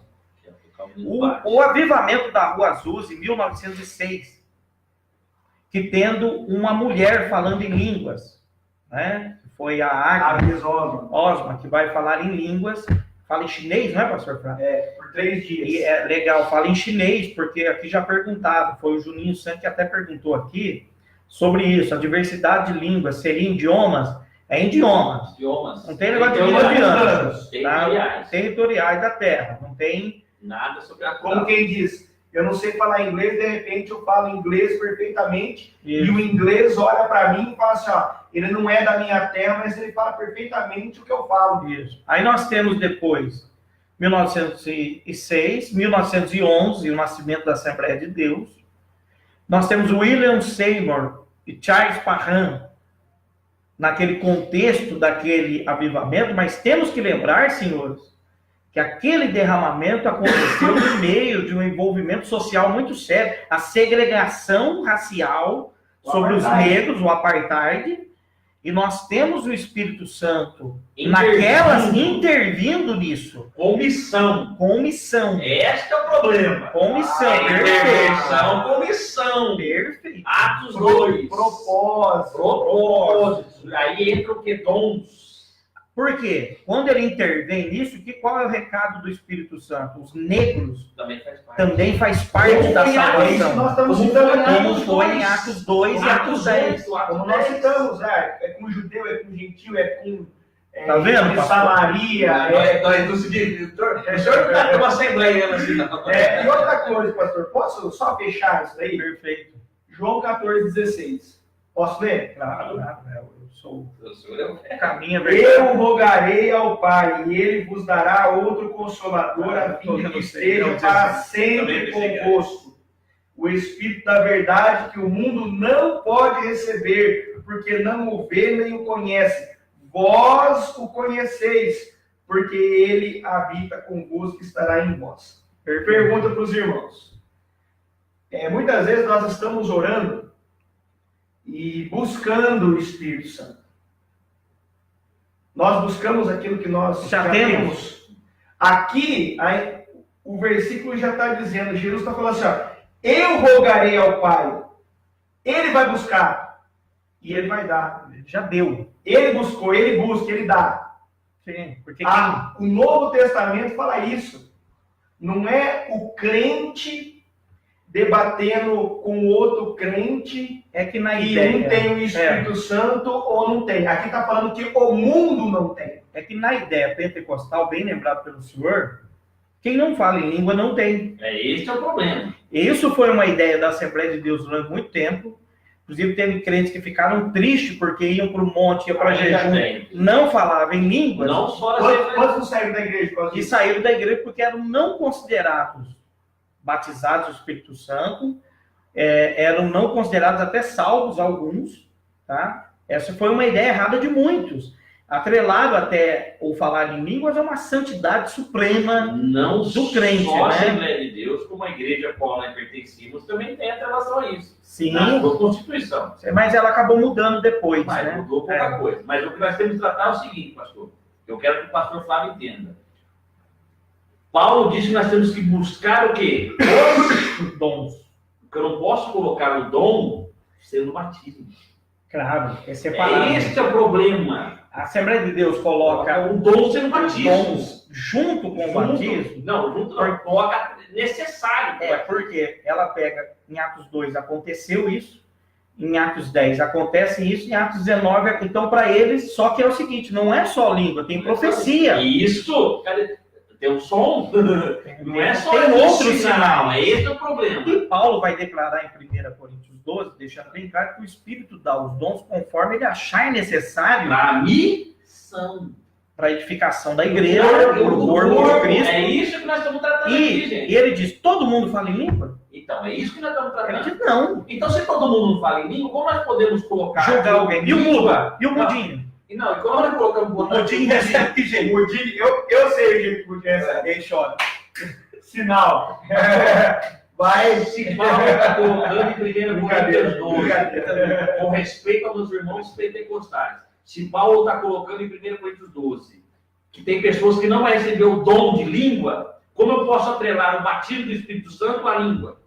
O avivamento da Rua Azul, em 1906, que tendo uma mulher falando em línguas, né? Foi a Agnes Osma, que vai falar em línguas, fala em chinês, não é, pastor Flávio? Por 3 dias. E é legal, fala em chinês, porque aqui já perguntaram, foi o Juninho Santos que até perguntou aqui sobre isso, a diversidade de línguas, seria idiomas? É idiomas. Não tem negócio de línguas territoriais. Territoriais da terra, não tem nada sobre a como quem diz, Eu não sei falar inglês, de repente eu falo inglês perfeitamente, Isso. e o inglês olha para mim e fala assim, ó, ele não é da minha terra, mas ele fala perfeitamente o que eu falo. Isso. Aí nós temos depois 1906, 1911, o nascimento da Assembleia de Deus. Nós temos William Seymour e Charles Parham naquele contexto daquele avivamento, mas temos que lembrar, senhores, que aquele derramamento aconteceu no meio de um envolvimento social muito sério, a segregação racial sobre os negros, o apartheid, e nós temos o Espírito Santo intervindo nisso. Com missão. Com missão. Este é o problema. Com missão, Intervenção com missão. Perfeito. Atos 2. Propósito. Aí entra o que? Dons. Por quê? Quando ele intervém nisso, qual é o recado do Espírito Santo? Os negros Também faz parte. também faz parte da Isso salvação. nós estamos citando aqui. Como foi em Atos 2 e Atos 10. Como nós citamos, é com judeu, é com gentil, é com Tá vendo, pastor? Samaria. O senhor não está numa assembleia assim, não. E outra coisa, pastor, posso só fechar isso daí? Perfeito. João 14,16. Posso ler? Claro, eu sou O senhor o caminho, a verdade. Eu rogarei ao Pai, e ele vos dará outro consolador, a fim de que esteja para sempre convosco. O Espírito da verdade, que o mundo não pode receber, porque não o vê nem o conhece. Vós o conheceis, porque ele habita convosco e estará em vós. Pergunta para os irmãos. Muitas vezes nós estamos orando e buscando o Espírito Santo. Nós buscamos aquilo que nós já temos. Aqui, o versículo já está dizendo, Jesus está falando assim, ó, eu rogarei ao Pai, ele vai buscar e ele vai dar. Ele já deu. Ele buscou, ele busca, ele dá. Sim, porque O Novo Testamento fala isso. Não é o crente debatendo com outro crente é que na que ideia um tem o Espírito Santo ou não tem. Aqui está falando que o mundo não tem. é que na ideia pentecostal, bem lembrado pelo senhor, quem não fala em língua não tem. Esse é o problema. Isso foi uma ideia da Assembleia de Deus durante muito tempo. Inclusive, teve crentes que ficaram tristes porque iam para o monte, iam para jejum, não falavam em línguas. Não só Quantos não saíram da igreja por causa E disso? saíram da igreja porque eram não considerados batizados do Espírito Santo, eram não considerados até salvos alguns, tá? Essa foi uma ideia errada de muitos. Atrelado até o falar em línguas é uma santidade suprema não do crente, só a né? Assembleia de Deus, como a igreja a qual nós pertencíamos, também tem relação a isso. Sim, Na sua Constituição. mas ela acabou mudando depois, Mas né? mudou pouca coisa. Mas o que nós temos que tratar é o seguinte, pastor. Eu quero que o pastor Flávio entenda. Paulo disse que nós temos que buscar o quê? Os dons. Porque eu não posso colocar o dom sendo batismo. Claro, é separado. Este é o problema. A Assembleia de Deus coloca o dom sendo os batismo. dons junto com o batismo. Não, junto não. Coloca necessário. Porque ela pega, em Atos 2 aconteceu isso, em Atos 10 acontece isso, em Atos 19, então para eles, só que é o seguinte, não é só língua, tem profecia. Isso, tem um som, não é só tem outro sinal, é esse o problema. E Paulo vai declarar em 1 Coríntios 12, deixando bem claro que o Espírito dá os dons conforme ele achar necessário para a missão. Para a edificação da igreja, o corpo de Cristo. É isso que nós estamos tratando aqui, gente. E ele diz, todo mundo fala em língua? Então, é isso que nós estamos tratando. Ele diz, não. Então, se todo mundo não fala em língua, como nós podemos colocar... Julgar alguém. E o mudo? E o mudinho? Não, e como nós colocamos... O mudinho recebe gente. Eu sei o jeito que o mudinho recebe. Ele chora. Sinal. Vai, se Paulo está colocando em 1 Coríntios 12, com respeito aos meus irmãos pentecostais. Se Paulo está colocando em 1 Coríntios 12, que tem pessoas que não vão receber o dom de língua, como eu posso atrelar o batismo do Espírito Santo à língua?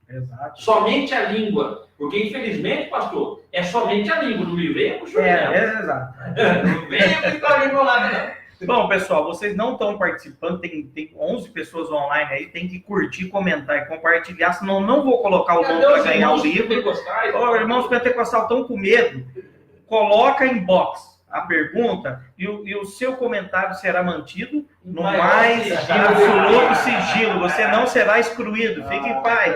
Exato. Somente a língua. Porque, infelizmente, pastor, é somente a língua. Não me venha com o senhor. Exato. Não venha com a língua lá, não. Bom, pessoal, vocês não estão participando, tem 11 pessoas online aí, tem que curtir, comentar e compartilhar, senão não vou colocar o nome para ganhar o livro. Irmãos pentecostais estão com medo, coloca em box. a pergunta e o seu comentário será mantido no Maior mais sigilo. absoluto sigilo. Você não será excluído. Fique em paz.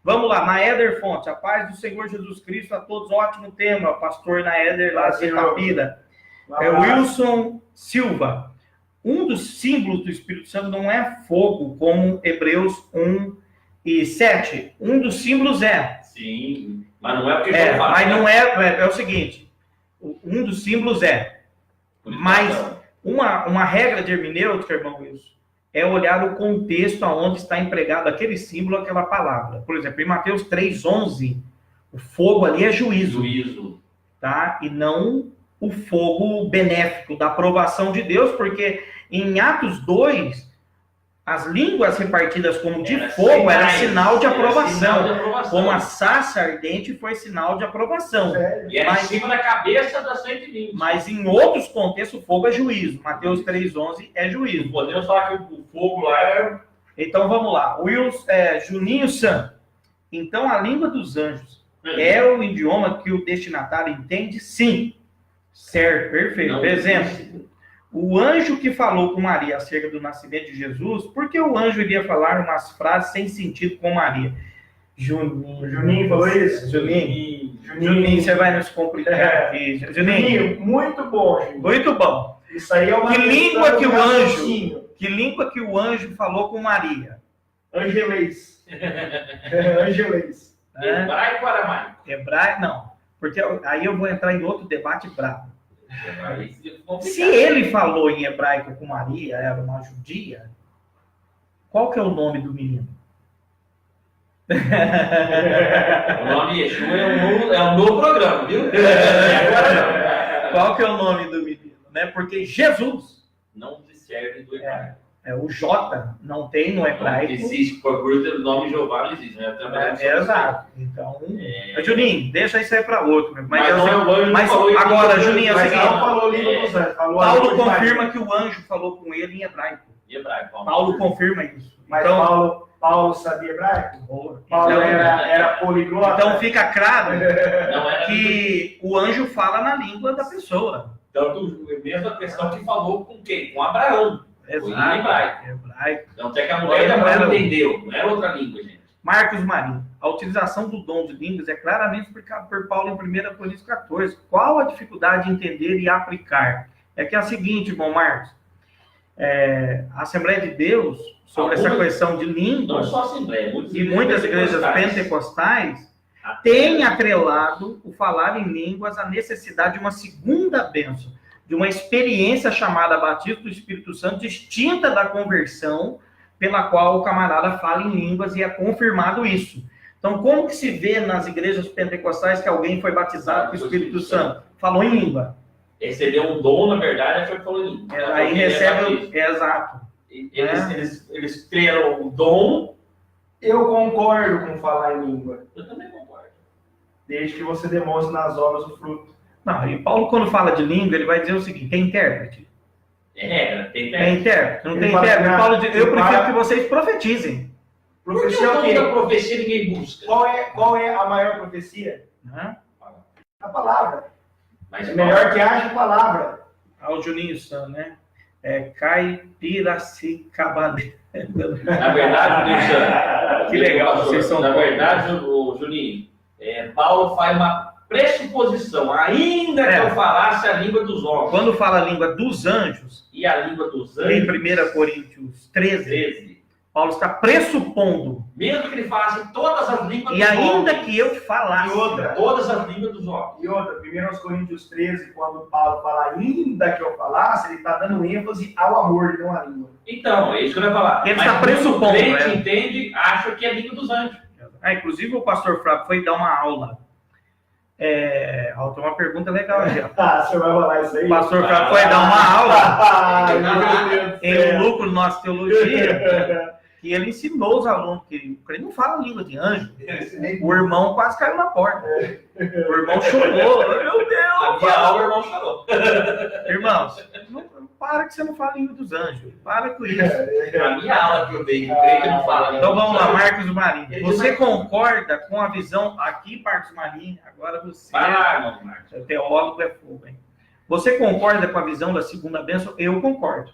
Vamos lá, Naeder Fonte. A paz do Senhor Jesus Cristo a todos. Ótimo tema, pastor Naeder lá de Itapira. Wilson Silva. Um dos símbolos do Espírito Santo não é fogo, como Hebreus 1:7. Um dos símbolos é. Sim, mas não é o que João fala. Mas não é o seguinte. Um dos símbolos é. Mas uma regra de hermenêutica, irmão Wilson, é olhar o contexto aonde está empregado aquele símbolo, aquela palavra. Por exemplo, em Mateus 3:11, o fogo ali é juízo. Tá? E não o fogo benéfico da aprovação de Deus, porque em Atos 2, as línguas repartidas como de fogo era sinal de aprovação. Como a sarça ardente foi sinal de aprovação. E era em cima da cabeça das 120. Mas em outros contextos, o fogo é juízo. Mateus 3:11 é juízo. Podemos falar que o fogo lá é... Então vamos lá. Juninho San. Então a língua dos anjos é o idioma que o destinatário entende? Sim. Certo, perfeito. Por exemplo, o anjo que falou com Maria acerca do nascimento de Jesus, por que o anjo iria falar umas frases sem sentido com Maria? Juninho falou isso? Juninho, você vai nos complicar aqui. Juninho, muito bom, Juninho. Muito bom. Isso aí é uma Que língua que o anjo falou com Maria? Angelês. Angelês. Hebraico ou aramaico? Hebraico, não. Porque aí eu vou entrar em outro debate bravo. Se ele falou em hebraico com Maria, era uma judia, qual que é o nome do menino? O nome Yeshua é um novo programa, viu? Qual que é o nome do menino? Né? Porque Jesus não se serve do hebraico. O J não tem no hebraico. Não existe, por o nome Jeová não existe, né? Exato. Então, Juninho, deixa isso aí para outro. Mas agora, Juninho, é o seguinte. Falou língua dos anjos. Paulo confirma que o anjo falou com ele em hebraico. Paulo confirma isso. Mas então, Paulo sabia hebraico? Paulo era poliglota? Então fica claro que o anjo fala na língua da pessoa. Tanto mesmo a questão que falou com quem? Com Abraão. Exato. Hebraico. Então até que a mulher da Abraão entendeu. Não era outra língua, gente. Marcos Marinho. A utilização do dom de línguas é claramente explicada por Paulo em 1 Coríntios 14. Qual a dificuldade de entender e aplicar? É que é a seguinte, irmão Marcos. A Assembleia de Deus, sobre essa questão de línguas, não só Assembleia, muitas igrejas pentecostais têm atrelado o falar em línguas à necessidade de uma segunda bênção, de uma experiência chamada batismo do Espírito Santo, distinta da conversão, pela qual o camarada fala em línguas e é confirmado isso. Então, como que se vê nas igrejas pentecostais que alguém foi batizado com o Espírito Santo? Falou em língua. Recebeu um dom, na verdade, foi que falou em língua. Aí recebe... Exato. Eles creram o dom. Eu concordo com falar em língua. Eu também concordo. Desde que você demonstre nas obras o fruto. Não, e Paulo, quando fala de língua, ele vai dizer o seguinte: tem intérprete? Tem intérprete. Não tem intérprete? Paulo diz, eu prefiro que vocês profetizem. Profecia é o quê? A profecia ninguém busca. Qual é a maior profecia? A palavra. Mas é melhor que haja palavra. O Juninho San, né? Caipiracicabane. Na verdade, Juninho San, que legal, vocês são. Na verdade, Juninho, Paulo faz uma pressuposição, ainda que eu falasse a língua dos homens. Quando fala a língua dos anjos, e a língua dos anjos, em 1 Coríntios 13, Paulo está pressupondo. Mesmo que ele falasse todas as línguas dos homens. E ainda que eu falasse todas as línguas dos homens. E outra, 1 Coríntios 13, quando Paulo fala ainda que eu falasse, ele está dando ênfase ao amor e não à língua. Então, é isso que eu ia falar. Ele está pressupondo. O crente entende, acha que é a língua dos anjos. Inclusive o pastor Flávio foi dar uma aula. Tem uma pergunta legal aqui. Você vai falar isso aí? O pastor Flávio foi dar uma aula em um lucro nossa teologia, que ele ensinou os alunos que ele não fala língua de anjo. O irmão quase caiu na porta. O irmão chorou. Meu Deus! A minha aula, o irmão chorou. Irmãos, para que você não fala língua dos anjos. Para com isso. A minha aula que eu dei, o crente não fala. Então vamos lá, Marcos Marinho. Você concorda com a visão aqui, Marcos Marinho? Agora você. Vai lá, irmão Marcos. O teólogo é fogo, hein? Você concorda com a visão da segunda bênção? Eu concordo.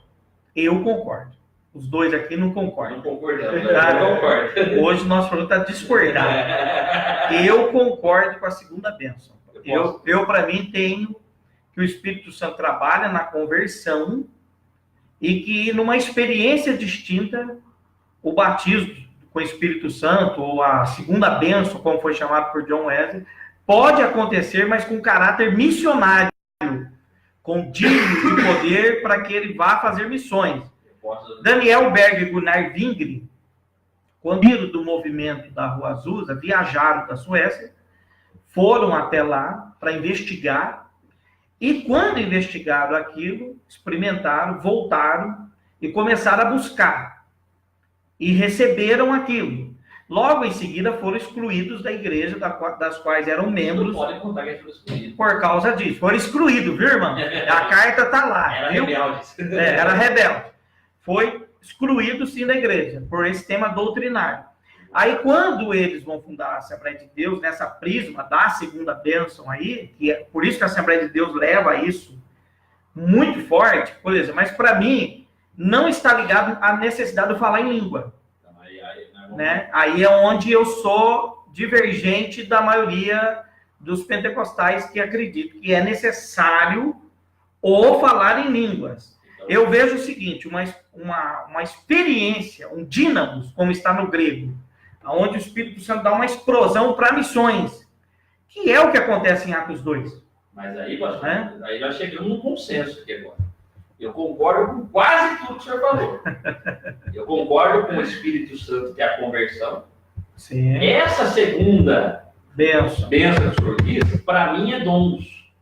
Eu concordo. Os dois aqui não concordam. Não concordamos. Tá? Eu concordo. Hoje nós falamos está discordando. Eu concordo com a segunda bênção. Eu para mim, tenho que o Espírito Santo trabalha na conversão e que numa experiência distinta, o batismo com o Espírito Santo, ou a segunda bênção, como foi chamado por John Wesley, pode acontecer, mas com caráter missionário, com dízimo de poder para que ele vá fazer missões. Daniel Berg e Gunnar Wingre, quando do movimento da Rua Azusa, viajaram da Suécia, foram até lá para investigar, e quando investigaram aquilo, experimentaram, voltaram e começaram a buscar. E receberam aquilo. Logo em seguida foram excluídos da igreja, das quais eram membros. Não pode contar que foram excluídos. Por causa disso. Foram excluídos, viu, irmão? A carta está lá. Era viu? rebelde. Era rebelde. Foi excluído, sim, da igreja, por esse tema doutrinário. Aí, quando eles vão fundar a Assembleia de Deus, nessa prisma da segunda bênção aí, que é por isso que a Assembleia de Deus leva isso muito forte, por exemplo, mas para mim, não está ligado à necessidade de falar em língua. Né? Aí é onde eu sou divergente da maioria dos pentecostais que acreditam que é necessário ou falar em línguas. Eu vejo o seguinte, uma experiência, um dínamos, como está no grego, onde o Espírito Santo dá uma explosão para missões, que é o que acontece em Atos 2. Mas aí, pastor, aí nós chegamos num consenso aqui agora. Eu concordo com quase tudo que o senhor falou. Eu concordo com o Espírito Santo, que é a conversão. Sim. Essa segunda bênção que o senhor diz, para mim é dons.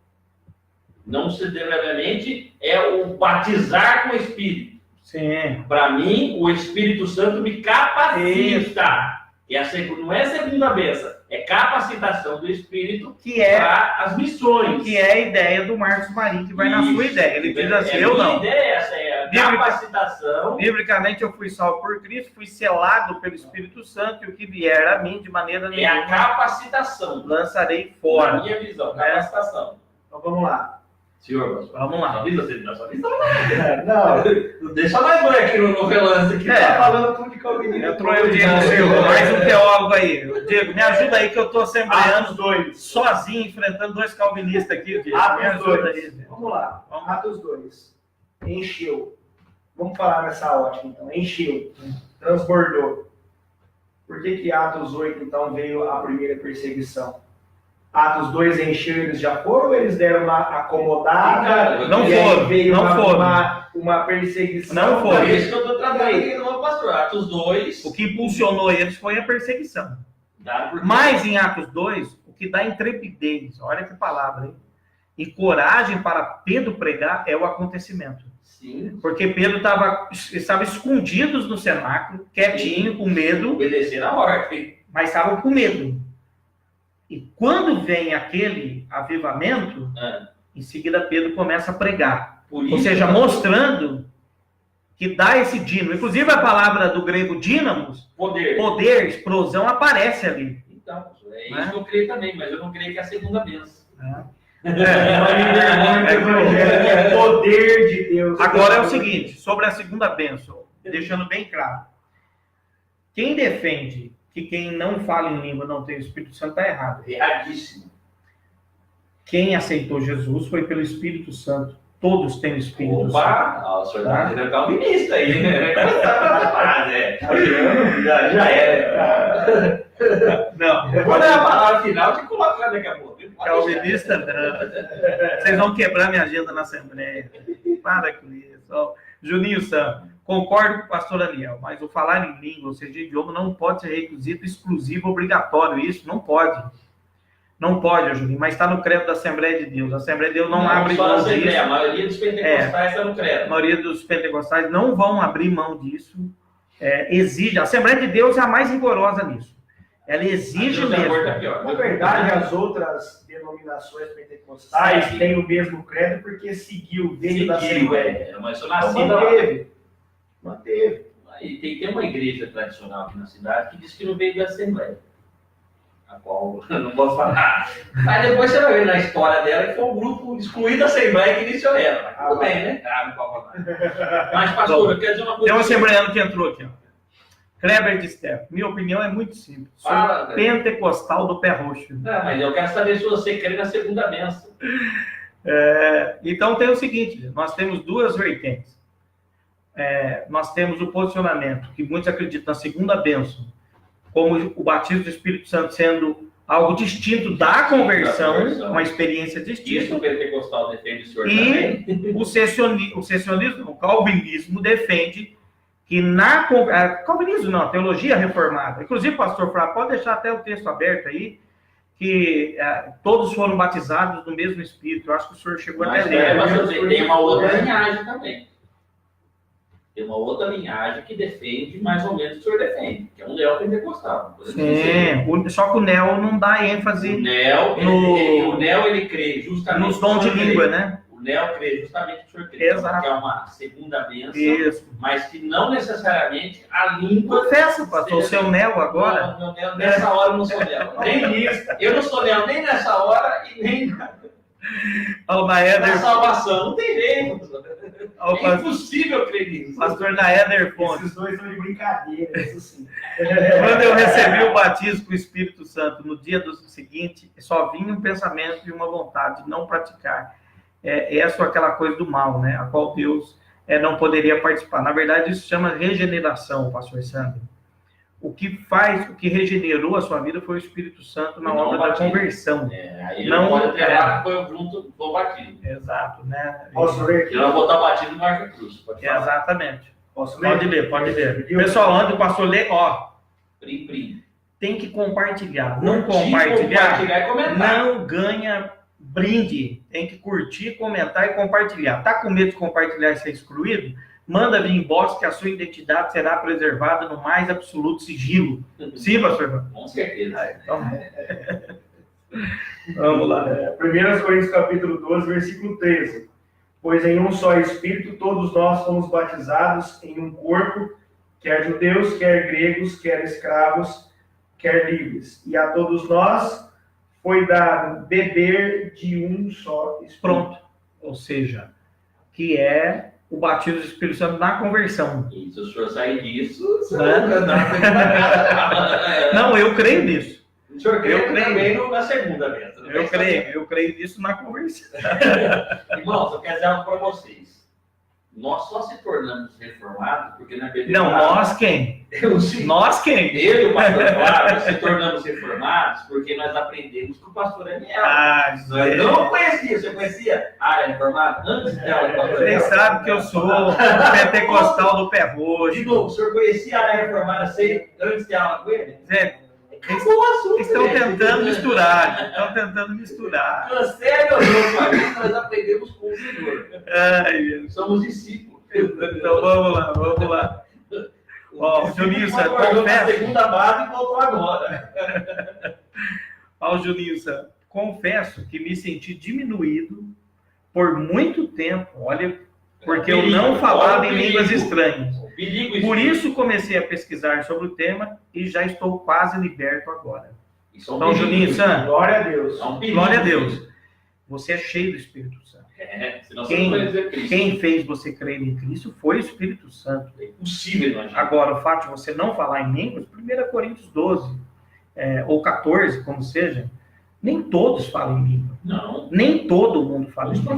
Não necessariamente é o batizar com o Espírito. Sim. Para mim, o Espírito Santo me capacita. Não é a segunda bênção, é capacitação do Espírito para as missões. Que é a ideia do Marcos Marim, que vai na sua ideia. Ele diz assim, eu não. A ideia é essa, é a capacitação. Biblicamente, eu fui salvo por Cristo, fui selado pelo Espírito Santo, e o que vier a mim, de maneira nenhuma, é a capacitação. Lançarei fora. Na minha visão, capacitação. Então vamos lá. Senhor, pastor. Vamos lá. Não deixa nós dois aqui no relance. Aqui, tá falando tudo de calvinismo. Entrou aí o Diego Silva, mais um teólogo aí. Diego, me ajuda aí que eu estou assembleando sozinho, enfrentando dois calvinistas aqui, Diego. Atos 2. Vamos lá. Atos 2. Encheu. Vamos falar nessa ótica, então. Encheu. Transbordou. Por que Atos 8, então, veio a primeira perseguição? Atos 2 encheu, eles já foram, ou eles deram uma acomodada? Não foram, veio não foram. Uma perseguição. Não foram. É isso que eu estou tratando aqui no pastor. Atos 2. O que impulsionou eles foi a perseguição. Mas em Atos 2, o que dá intrepidez, olha que palavra, hein? E coragem para Pedro pregar é o acontecimento. Sim. Porque Pedro estava escondido no cenáculo, quietinho, com medo. Obedecer a ordem. Mas estavam com medo. E quando vem aquele avivamento, em seguida Pedro começa a pregar. Ou seja, mostrando que dá esse dínamo. Inclusive a palavra do grego dínamos, poder, explosão, aparece ali. Então, é isso que eu creio também, mas eu não creio que é a segunda bênção. É poder de Deus. Agora é o seguinte, sobre a segunda bênção, deixando bem claro. Quem defende que quem não fala em língua não tem o Espírito Santo está errado. Erradíssimo. Quem aceitou Jesus foi pelo Espírito Santo. Todos têm o Espírito Santo. O senhor está sendo calvinista aí, né? Já é. Não. Depois da palavra final, tem que colocar daqui a pouco. Calvinista não. Vocês vão quebrar minha agenda na Assembleia. Para com isso. Juninho Sam, concordo com o pastor Daniel, mas o falar em língua, ou seja, idioma, não pode ser requisito exclusivo, obrigatório. Isso não pode. Não pode, Juninho, mas está no credo da Assembleia de Deus. A Assembleia de Deus não abre mão disso. A maioria dos pentecostais está no credo. A maioria dos pentecostais não vão abrir mão disso. Exige. A Assembleia de Deus é a mais rigorosa nisso. Ela exige mesmo. Na verdade, as outras denominações pentecostais têm o mesmo credo porque seguiu dentro da Assembleia. Mas eu nasci Manteve. E tem uma igreja tradicional aqui na cidade que diz que não veio da Assembleia. a qual eu não posso falar. Mas depois você vai ver na história dela que foi um grupo excluído da Assembleia que iniciou ela. Mas tudo bem, né? Não pode falar. Mas, pastor, eu quero dizer uma coisa. Tem um assembleano que entrou aqui, ó. Kleber de Steph. Minha opinião é muito simples. Sou pentecostal do pé roxo. Não, mas eu quero saber se você crê na segunda bênção. Então tem o seguinte, nós temos duas vertentes. Nós temos o posicionamento, que muitos acreditam na segunda bênção, como o batismo do Espírito Santo sendo algo distinto da conversão, uma experiência distinta. Isso o pentecostal defende o senhor também. E o sessionismo, o calvinismo defende que calvinismo não, a teologia reformada. Inclusive, pastor Flávio, pode deixar até o texto aberto aí, que todos foram batizados no mesmo Espírito. Eu acho que o senhor chegou até a ler. Mas tem uma outra linhagem também. Tem uma outra linhagem que defende mais ou menos o que o senhor defende, que é um neopentecostal. Sim, só que o neo não dá ênfase o neo ele crê justamente nos dons de língua, né? O neo crê justamente o que o senhor crê, Exato. que é uma segunda bênção, Isso. mas que não necessariamente a língua... Confessa, pastor, o seu neo agora... Não, meu neo, nessa hora eu não sou neo. Nem isso. Eu não sou neo nem nessa hora e nem na salvação. Não tem jeito. É impossível crer nisso. Pastor Naeder Fontes. Esses dois são de brincadeira, isso sim. Quando eu recebi o batismo com o Espírito Santo, no dia do seguinte, só vinha um pensamento e uma vontade de não praticar. Essa ou aquela coisa do mal, né? A qual Deus não poderia participar. Na verdade, isso se chama regeneração, pastor Sandro. O que regenerou a sua vida foi o Espírito Santo na obra da conversão. Aí não pode entregar que foi junto do batismo. Exato, né? Posso ler? Eu não vou botar batismo no Marca Cruz. Exatamente. Posso ler? Pode ler. Pessoal, antes do pastor ler, Prim. tem que compartilhar. Não compartilhar e comentar. Não ganha brinde. Tem que curtir, comentar e compartilhar. Tá com medo de compartilhar e ser excluído? Manda vir inbox que a sua identidade será preservada no mais absoluto sigilo. Sim, pastor? Com certeza. Então, vamos lá. 1 Coríntios capítulo 12, versículo 13. Pois em um só Espírito todos nós fomos batizados em um corpo, quer judeus, quer gregos, quer escravos, quer livres. E a todos nós foi dado beber de um só Espírito. Pronto. Ou seja, que é o batismo do Espírito Santo na conversão. E se o senhor sair disso, Não, eu creio nisso. O senhor crê também na segunda vez. Eu creio nisso na conversão. Irmãos, eu quero dizer algo para vocês. Nós só se tornamos reformados porque na verdade... Não, nós quem? Nós quem? Eu e o pastor Flávio se tornamos reformados porque nós aprendemos com o pastor Daniel. Eu não conhecia. Você conhecia a área reformada antes dela? Vocês sabem que eu sou pentecostal do pé roxo. De novo, o senhor conhecia a área reformada antes de aula com ele? Acabou o assunto. Estão tentando misturar. Cancele o jogo, família, nós aprendemos com o Senhor. Somos discípulos. Então vamos lá. Juninho, confesso. Segunda base e voltou agora. Juninho, confesso que me senti diminuído por muito tempo. Olha, porque eu não falava em línguas estranhas. Por isso comecei a pesquisar sobre o tema e já estou quase liberto agora. Então, Juninho, glória a Deus. Glória a Deus. Você é cheio do Espírito Santo. Quem fez você crer em Cristo foi o Espírito Santo. É impossível imaginar. Agora, o fato de você não falar em línguas, 1 Coríntios 12, ou 14, como seja, nem todos falam em língua. Não. Nem todo mundo fala em língua.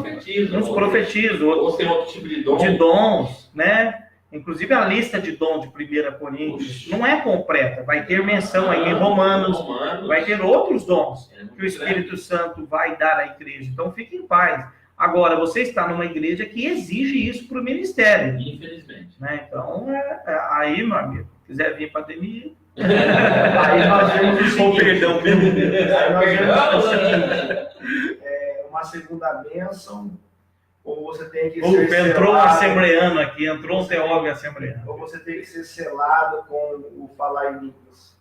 Uns profetizam. Outros têm outro tipo de dom. De dons, né? Inclusive a lista de dom de 1 Coríntios não é completa. Vai ter menção aí em Romanos. Vai ter outros dons que o Espírito Santo vai dar à igreja. Então fique em paz. Agora, você está numa igreja que exige isso para o ministério. Infelizmente. Né? Então, aí, meu amigo, quiser vir para a pandemia... Aí nós vemos o seguinte. Perdão, meu uma segunda bênção, ou você tem que ser selado. Entrou um assembleano aqui, entrou um teólogo assembleano. Ou você tem que ser selado com o falar em línguas.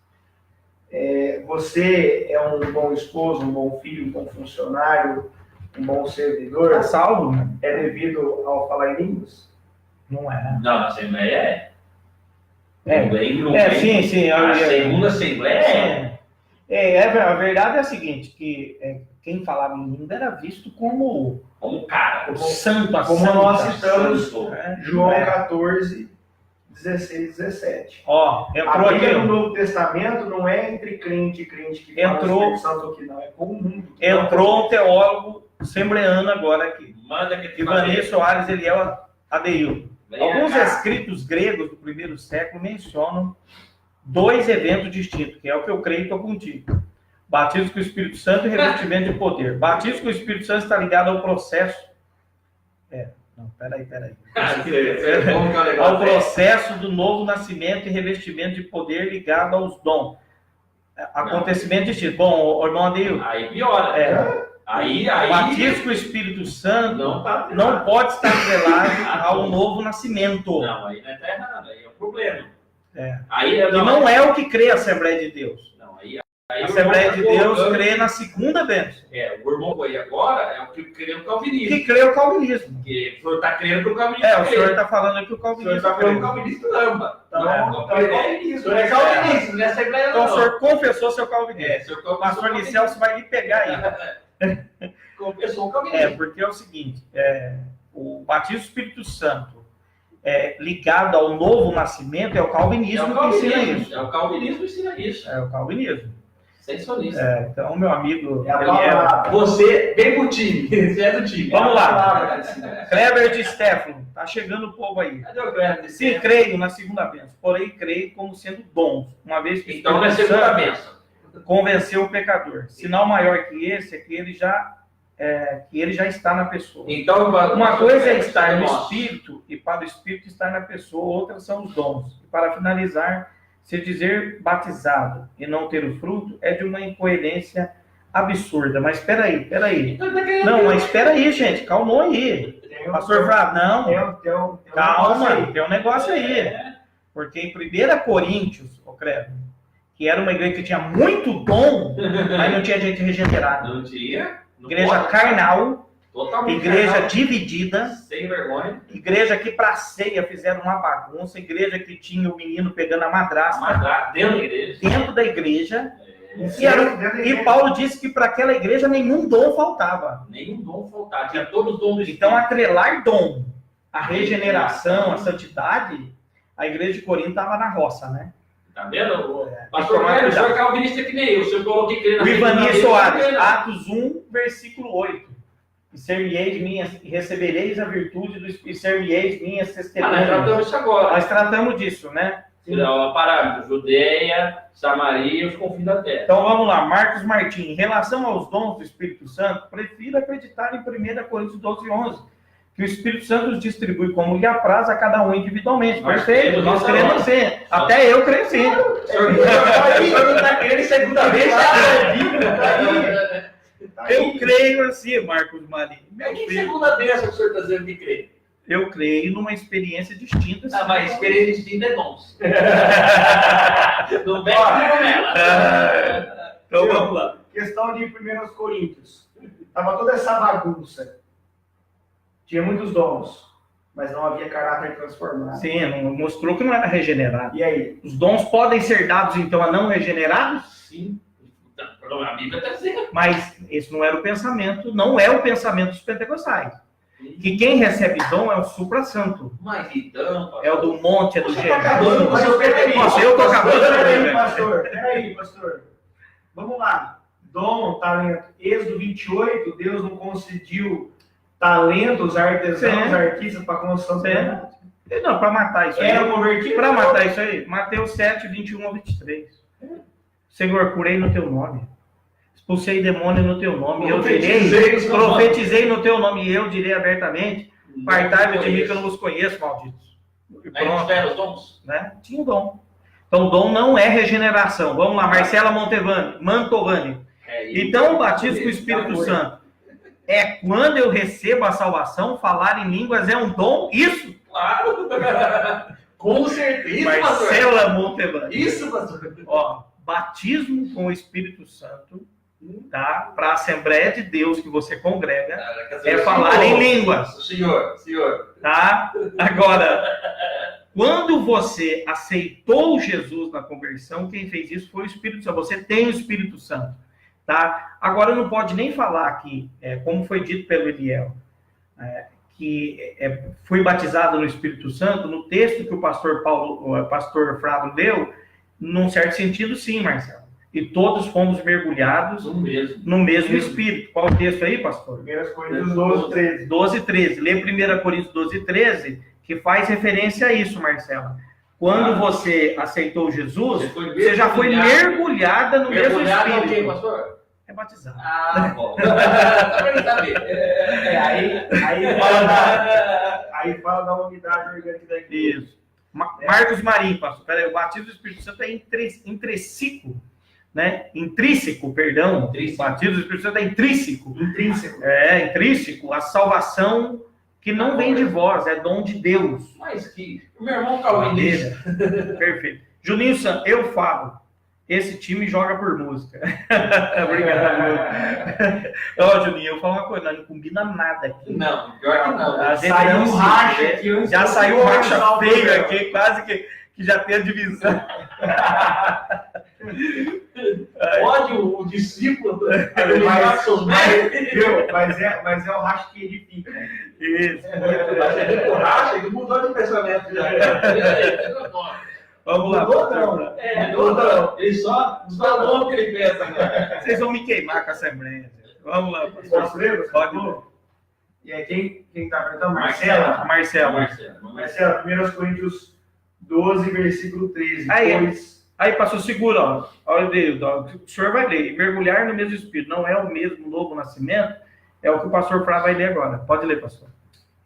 Você é um bom esposo, um bom filho, um bom funcionário, um bom servidor. Está salvo, né? É devido ao falar em línguas? Não é. Não, na Assembleia sim. A segunda Assembleia A verdade é a seguinte, que quem falava em língua era visto como cara. o santo, a Como santa. nós citamos santo. João 14, 16, 17. Ó, A entrou aqui, briga no ó. Novo Testamento não é entre crente e crente que fala Entrou- o Espírito Santo aqui, não. É com o mundo. Entrou um teólogo assembleano agora aqui. Manda que Ivani Soares, ele é o Adeildo. Vem Alguns cá. escritos gregos do primeiro século mencionam 2 eventos distintos, que é o que eu creio e estou contigo. Batismo com o Espírito Santo e revestimento de poder. Batismo com o Espírito Santo está ligado ao processo. Peraí. Como que é o Ao negócio? processo do novo nascimento e revestimento de poder ligado aos dons. Acontecimento distinto. Bom, irmão Adeildo, Aí piora. Aí. o batismo com o Espírito Santo Não tá. não pode estar atrelado ao novo nascimento. Não, aí não tá errado. Aí é o problema. É. Aí E não é o que crê a Assembleia de Deus. Não, aí A Assembleia de Deus crê na segunda bênção. O irmão aí agora é o que crê no calvinismo. Que crê o calvinismo. Porque o senhor está crendo que o calvinismo O senhor está falando que o O senhor calvinismo está falando que o crê. calvinismo ama. Então, Não é calvinismo. O senhor é calvinista, não é assembleia Então o não. senhor confessou seu calvinismo. O senhor O pastor Nicelso vai lhe pegar aí. confessou o calvinismo. Porque é o seguinte, o batismo do Espírito Santo ligado ao novo nascimento é o calvinismo que ensina isso. É o calvinismo que ensina isso. É o calvinismo. Sensacionista. Então, meu amigo, É a ele palavra. Você vem pro time. Você é do time. Vamos lá. Palavra. Kleber de Stefano, tá chegando o povo aí. Cadê o Grêmio? Sim, creio na segunda bênção, porém creio como sendo dons, uma vez que o Então não é Espírito segunda Santo bênção. convenceu o pecador. Sinal maior que esse é que ele já está na pessoa. Então, Uma coisa é estar no Nossa. Espírito e para o Espírito estar na pessoa, outras são os dons. E para finalizar, se dizer batizado e não ter o fruto é de uma incoerência absurda. Mas espera aí. Então, tá querendo- Não, mas espera aí, gente, calmou aí. Pastor Flávio, não, Tem um negócio calma, aí. tem um negócio aí. Porque em 1 Coríntios, Credo, que era uma igreja que tinha muito dom, mas não tinha gente regenerada. Não tinha. Não Igreja pode. carnal, Totalmente igreja carnal. dividida, Sem vergonha. igreja que para ceia fizeram uma bagunça, igreja que tinha o menino pegando a madrasta Matar dentro da igreja. dentro da igreja. É. E Paulo disse que para aquela igreja nenhum dom faltava. Nenhum dom faltar. Tinha todos os dons do Espírito. Então, atrelar dom, a regeneração, a santidade, a igreja de Corinto estava na roça, né? Tá vendo? Tem que Pastor tomar Velho, o senhor é cuidado. calvinista que nem eu. Se eu coloquei crendo O na Ivani segunda Soares, vez, Atos 1, versículo 8. E ser-me-eis minhas, e recebereis a virtude do Espírito, e ser-me-eis minhas nós testemunhas. tratamos isso agora. Nós tratamos disso, né? Então, parâmetro: Judeia, Samaria e os confins da terra. Então vamos lá, Marcos Martins. Em relação aos dons do Espírito Santo, prefiro acreditar em 1 Coríntios 12, 11, que o Espírito Santo os distribui como lhe apraz a cada um individualmente. Nós Perfeito, cremos nós nisso cremos sim. Até eu creio sim. O senhor não está crendo em segunda vez, Eu creio assim, Marcos Marinho. É que segunda vez que o senhor está dizendo que crê? Eu creio numa experiência distinta. Ah, mas experiência distinta é dons. Não vem com ela. Então vamos lá. Questão de 1 Coríntios. Tava toda essa bagunça. Tinha muitos dons, mas não havia caráter transformado. Sim, mostrou que não era regenerado. E aí? Os dons podem ser dados, então, a não regenerados? Sim. A Bíblia está dizendo. Mas esse não era o pensamento, não é o pensamento dos pentecostais. Que quem recebe dom é o supra-santo. Mas então, É o do monte, é do Você tá acabando com o seu Jesus. Nossa, eu tô acabando. Peraí, pastor. Peraí, pastor. Vamos lá. Dom, talento. Êxodo 28, Deus não concediu talentos, artesãos, Sim. artistas para construção do Sim. tabernáculo. Não, para matar isso aí. Era convertido? Para matar isso aí, Mateus 7, 21 a 23. Senhor, curei no teu nome. Expulsei demônio no teu nome. Eu profetizei no teu nome. E eu direi abertamente: Partai-vos de mim que eu não vos conheço, malditos. E Aí não pronto, espera os dons? né? Tinha o dom. Então, o dom não é regeneração. Vamos lá, Marcela Mantovani. Então, o batismo com o Espírito Santo é quando eu recebo a salvação, falar em línguas é um dom? Isso? Claro! Com certeza, Marcela Mantovani. Isso, pastor! Ó, batismo com o Espírito Santo, tá? Para a Assembleia de Deus que você congrega, é falar em línguas, Senhor, tá? Agora, Quando você aceitou Jesus na conversão, quem fez isso foi o Espírito Santo. Você tem o Espírito Santo, tá? Agora não pode nem falar aqui, como foi dito pelo Eliel, foi batizado no Espírito Santo. No texto que o pastor Flávio leu, num certo sentido, sim, Marcelo. E todos fomos mergulhados no mesmo Espírito. Qual o texto aí, pastor? 1 Coríntios 12, 13. 12, 13. Lê 1 Coríntios 12, 13, que faz referência a isso, Marcelo. Quando você aceitou Jesus, você já foi mergulhada no mesmo Espírito. Mergulhado é o quê, pastor? É batizado. Ah, bom. Também saber. Aí fala da unidade orgânica da igreja. Isso. Marcos Marim, pastor. Peraí, o batismo do Espírito Santo é intrínseco, né? Intrínseco, perdão. O batismo do Espírito Santo é intrínseco. Intrínseco. É, intrínseco. A salvação que não vem de vós, é dom de Deus. Mas que... O meu irmão calvinista. Perfeito. Juninho Santos, eu falo. Esse time joga por música. Obrigado. Ó, Juninho, eu vou falar uma coisa, não combina nada aqui. Não, pior que não. Saiu um racha aqui. Já saiu um racha feio aqui, quase que já tem a divisão. Pode o discípulo mas é o racha que edifica. Isso. Racha, ele mudou de pensamento já. Vamos lá. Não. Ele só falou o que ele pensa agora. Vocês vão me queimar com a Assembleia. Vamos lá, pastor. Pode. E aí, quem está perguntando? Marcela. Marcela, 1 Coríntios 12, versículo 13. Aí, pastor, segura, ó. Olha, o senhor vai ler. Mergulhar no mesmo Espírito não é o mesmo novo nascimento, é o que o pastor Flávio vai ler agora. Pode ler, pastor.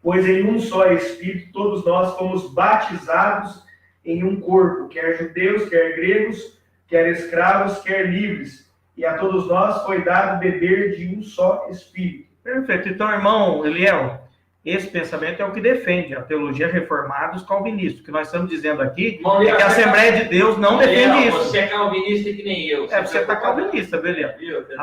Pois em um só Espírito todos nós fomos batizados em um corpo, quer judeus, quer gregos, quer escravos, quer livres, e a todos nós foi dado beber de um só Espírito. Perfeito. Então, irmão Eliel, esse pensamento é o que defende a teologia reformada dos calvinistas. O que nós estamos dizendo aqui é que a Assembleia de Deus não defende isso. Você é calvinista que nem eu. Você está calvinista, beleza? A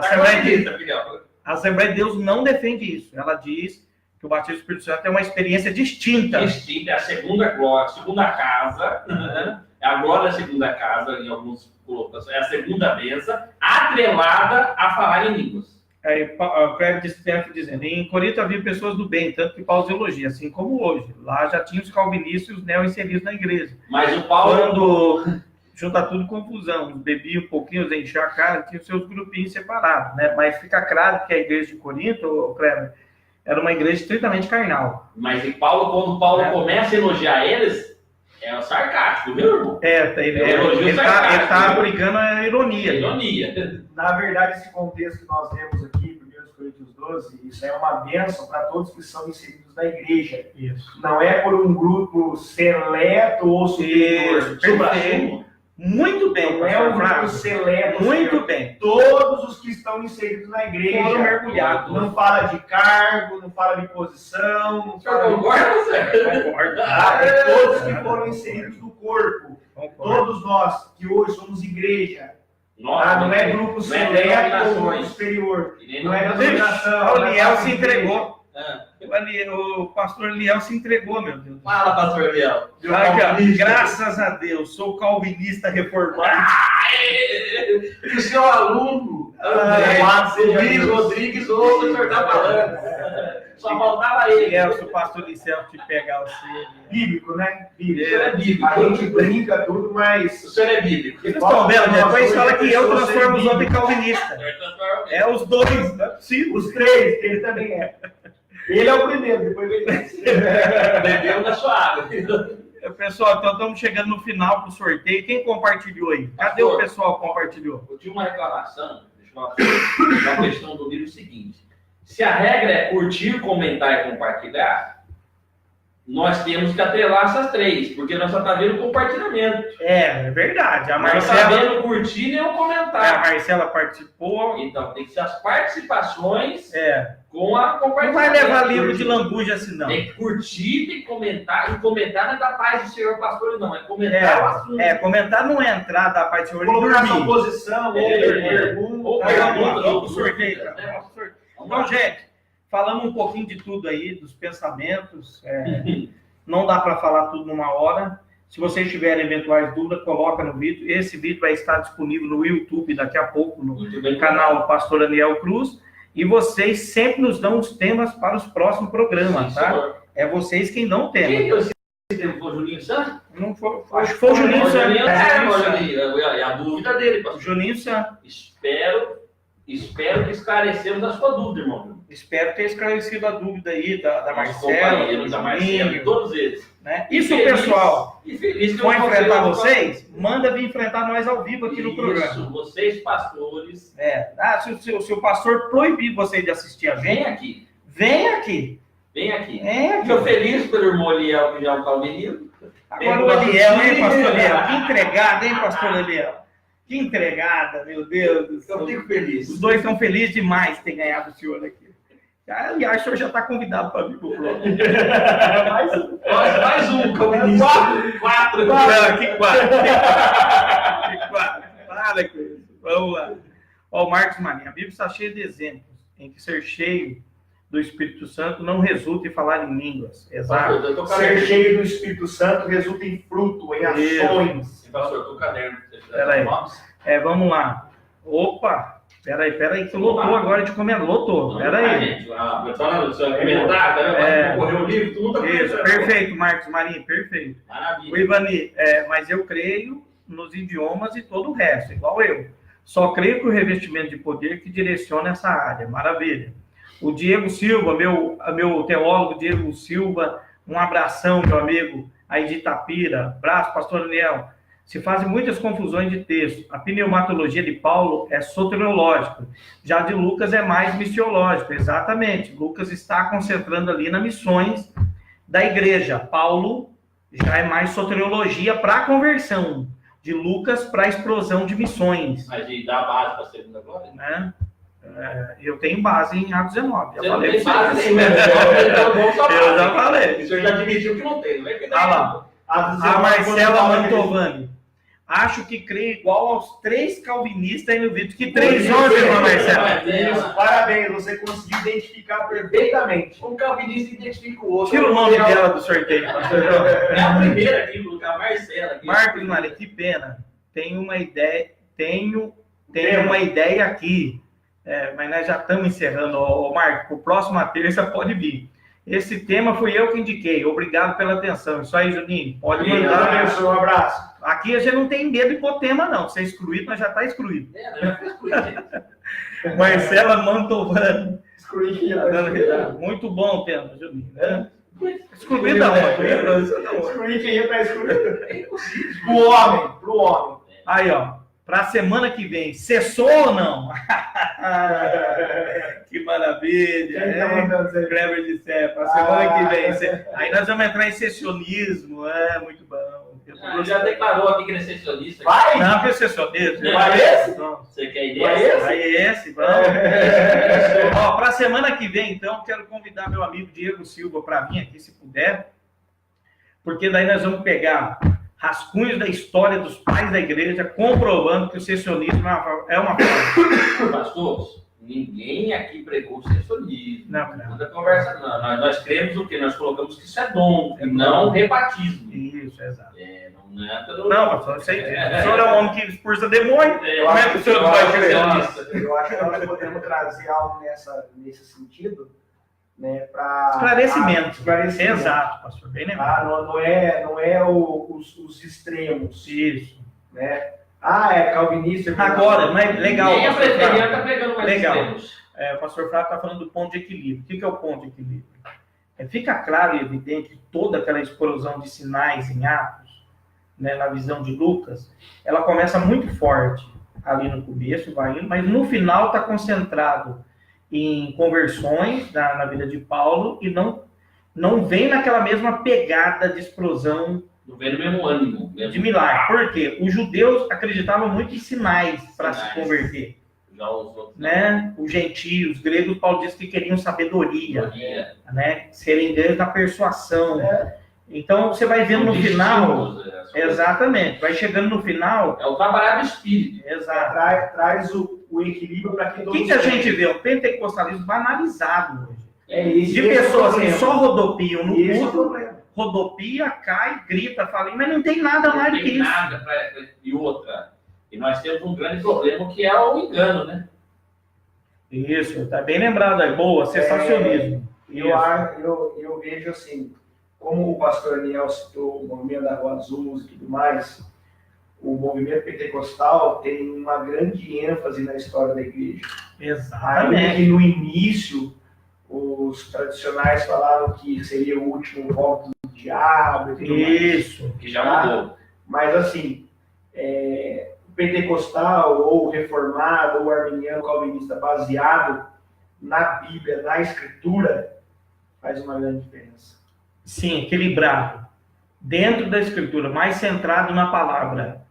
Assembleia de Deus não defende isso. Ela diz que o batismo do Espírito Santo é uma experiência distinta. É a segunda glória, a segunda casa, é a glória da segunda casa, em alguns colocações, é a segunda mesa, atrelada a falar em línguas. Aí o Cleber dizendo, em Corinto havia pessoas do bem, tanto que Paulo elogia, assim como hoje. Lá já tinha os calvinistas e os neo-inseridos na igreja. Mas o Paulo... Quando junta tudo confusão, bebia um pouquinho, enchia a cara, tinha os seus grupinhos separados, né? Mas fica claro que a igreja de Corinto, Cleber, era uma igreja estritamente carnal. Mas quando Paulo começa a elogiar eles, é o sarcástico, viu, irmão? Ele está aplicando a ironia. Na verdade, esse contexto que nós vemos aqui, 1 Coríntios 12, isso é uma bênção para todos que são inseridos na igreja. Isso. Não é por um grupo seleto ou superior. Muito bem, não é um grupo seleto. Muito bem. Todos os que estão inseridos na igreja foram mergulhados. Não fala de cargo, não fala de posição. Não fala Concordo. Todos que foram inseridos no corpo. Concordo. Todos nós que hoje somos igreja. Nossa, não é grupo seleto ou grupo superior. Não é denominação. O Liel se entregou. O pastor Liel se entregou, meu Deus. Fala, pastor Liel. Graças a Deus, sou calvinista reformado. E o seu aluno, Luiz Rodrigues, ouve o senhor está falando. Só faltava ele. Se o pastor Liel te pegar você. Bíblico, né? Bíblico. A gente brinca tudo, mas. O senhor é bíblico. Vocês estão vendo? Depois fala que eu transformo os homens calvinistas. É os dois, não é possível. Os três, ele também é. Ele é o primeiro, depois ele bebeu da sua água. Pessoal, então estamos chegando no final do sorteio. Quem compartilhou aí? Cadê o pessoal que compartilhou? Eu tinha uma reclamação, deixa eu falar, uma questão do livro seguinte. Se a regra é curtir, comentar e compartilhar, nós temos que atrelar essas três, porque nós só estamos vendo compartilhamento. É verdade. A Marcela... Nós não estamos vendo curtir nem o comentário. A Marcela participou. Então, tem que ser as participações com a compartilhamento. Não vai levar livro de lambuja assim, não. Tem que curtir, tem que comentar. E comentar não é da paz do Senhor pastor, não. É comentar o assunto. Comentar não é entrar da paz do Senhor. Colocar sua posição, ou pergunta, ou sorteio. Então, gente, falamos um pouquinho de tudo aí, dos pensamentos. Não dá para falar tudo numa hora. Se vocês tiverem eventuais dúvidas, coloca no vídeo. Esse vídeo vai estar disponível no YouTube daqui a pouco, no canal Pastor Aniel Cruz. E vocês sempre nos dão os temas para os próximos programas, tá? Senhor. É vocês quem dão o tema. Quem deu esse tema? Foi o Juninho Santos? Não foi, acho que foi o Juninho Santos. É a dúvida dele, pastor. Juninho Santos. Espero que esclarecemos a sua dúvida, irmão. Espero ter esclarecido a dúvida aí da Nosso Marcela, companheiro, da Marcela, todos eles. né? E se o pessoal E feliz que for eu enfrentar consigo- vocês, manda vir enfrentar nós ao vivo aqui no programa. Isso, vocês pastores, Se o pastor proibir você de assistir a vem gente, aqui. vem aqui. Vem aqui. É, Estou feliz pelo irmão Eliel, que já é um calvinista. Agora o Eliel, hein, pastor Eliel? Que entregada, hein, pastor Eliel? Que entregada, meu Deus do céu. Eu fico feliz. Os dois estão felizes demais de ter ganhado o senhor aqui. Aliás, o senhor já está convidado para vir para o programa. Mais um calvinista. Quatro. Não, que quatro. Que quatro. Para com isso. Vamos lá. Ó, o Marcos Marinho. A Bíblia está cheia de exemplos em que ser cheio do Espírito Santo não resulta em falar em línguas. Exato. Eu tô Ser cheio do Espírito Santo resulta em fruto, em ações. Pastor, eu tô caderno. Peraí. Vamos lá. Opa! Peraí, que lotou agora de comer. Lotou. Peraí. Correu o livro, tu nunca Isso, perfeito, Marcos Marinho, perfeito. O Maravilha. Ivani, mas eu creio nos idiomas e todo o resto, igual eu. Só creio que o revestimento de poder que direciona essa área. Maravilha. O Diego Silva, meu teólogo Diego Silva, um abração, meu amigo, aí de Itapira. Abraço, pastor Daniel. Se fazem muitas confusões de texto. A pneumatologia de Paulo é soteriológica, já de Lucas é mais missiológica. Exatamente. Lucas está concentrando ali nas missões da igreja. Paulo já é mais soteriologia para a conversão. De Lucas para a explosão de missões. Mas de dar base para a segunda glória? Né? Eu tenho base em Atos 19. Você não tem base nem mesmo. Eu já falei. O senhor já admitiu que não tem, não é que Olha lá. A Marcela Mantovani. Acho que creio igual aos 3 calvinistas aí no vídeo. Que 3 homens, irmã Marcela? Isso, parabéns, você conseguiu identificar perfeitamente. Um calvinista identifica o outro. Tira o nome dela do sorteio, pastor João. É a primeira aqui, a Marcela. Aqui. Marcos Maria, que pena. Tenho uma ideia aqui. Mas nós já estamos encerrando. Marco, o próximo terça pode vir. Esse tema fui eu que indiquei. Obrigado pela atenção. Isso aí, Juninho. Pode mandar. Um abraço. Aqui a gente não tem medo de pôr tema, não. Se é excluído, nós já está excluído. Já foi excluído, gente. Marcela Mantovani. Excluir Muito bom o tema, Juninho. Né? Excluído da onde? Excluir quem está excluído. Pro homem. Aí, ó. Para a semana que vem, cessou ou não? Que maravilha! Kleber de Sé, para a semana que vem. Aí nós vamos entrar em sessionismo, muito bom. Já declarou aqui que ele é sessionista. Vai! Não, que é sessionismo. Vai esse? Não. Você quer ir Vai nesse? Vai esse, vamos. Ó, para a semana que vem, então, quero convidar meu amigo Diego Silva para vir aqui, se puder, porque daí nós vamos pegar rascunhos da história dos pais da igreja, comprovando que o sessionismo é uma forma. Pastor, ninguém aqui pregou sessionismo. Não. Muita conversa, não. Nós cremos o quê? Nós colocamos que isso é dom, e não rebatismo. Isso, exato. Não, pastor, eu sei. O senhor é um homem que expulsa demônio. Como é que o senhor vai crer? Eu acho que nós podemos trazer algo nesse sentido, né, para Esclarecimento. Exato, pastor. Bem lembrado. Não é os extremos. Isso. Né? Calvinista. Agora, mas legal. Nem a pastor preferida Flávio. está pegando mais Legal. extremos. O pastor Flávio está falando do ponto de equilíbrio. O que é o ponto de equilíbrio? Fica claro e evidente que toda aquela explosão de sinais em Atos, né, na visão de Lucas, ela começa muito forte ali no começo, vai indo, mas no final está concentrado em conversões na vida de Paulo e não vem naquela mesma pegada de explosão Não vem no mesmo ânimo. de milagre. Por quê? Os judeus acreditavam muito em sinais para se converter. Já os outros. Né? Os gentios, os gregos, Paulo disse que queriam sabedoria, né? Serem grandes na persuasão. Então, você vai vendo no final... Exatamente. Vai chegando no final... É o trabalhar do espírito. Exato. Traz o equilíbrio para que O que a gente vê? O pentecostalismo banalizado hoje. É isso. De pessoas que só rodopiam no culto, rodopia, cai, grita, fala, mas não tem nada mais do que isso. Nada e outra. E nós temos um grande problema que é o engano, né? Isso, tá bem lembrado aí. Boa, sensacionismo. Eu vejo assim, como o pastor Daniel citou o movimento da Rua Azul e tudo mais, o movimento pentecostal tem uma grande ênfase na história da igreja. Ainda Exatamente. que no início os tradicionais falaram que seria o último voto do diabo e tudo mais. Isso. Que já mudou. Mas assim, o pentecostal, ou o reformado, ou o arminiano calvinista baseado na Bíblia, na Escritura, faz uma grande diferença. Sim, equilibrado. Dentro da escritura, mais centrado na palavra,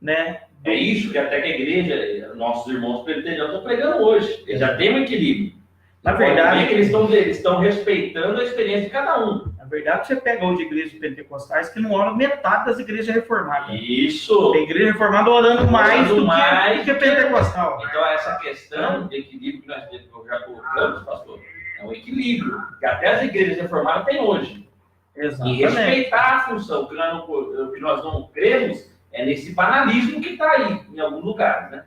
né? É isso que até que a igreja, nossos irmãos presbiterianos estão pregando hoje. Eles já têm um equilíbrio. Na verdade, é que eles estão respeitando a experiência de cada um. Na verdade, você pega hoje igrejas pentecostais que não oram metade das igrejas reformadas. Isso. Tem igreja reformada orando mais do que pentecostal. Então, essa questão de equilíbrio que nós já colocamos, pastor, é um equilíbrio que até as igrejas reformadas têm hoje. Exatamente. E respeitar a função. O que nós não cremos é nesse banalismo que está aí, em algum lugar, né?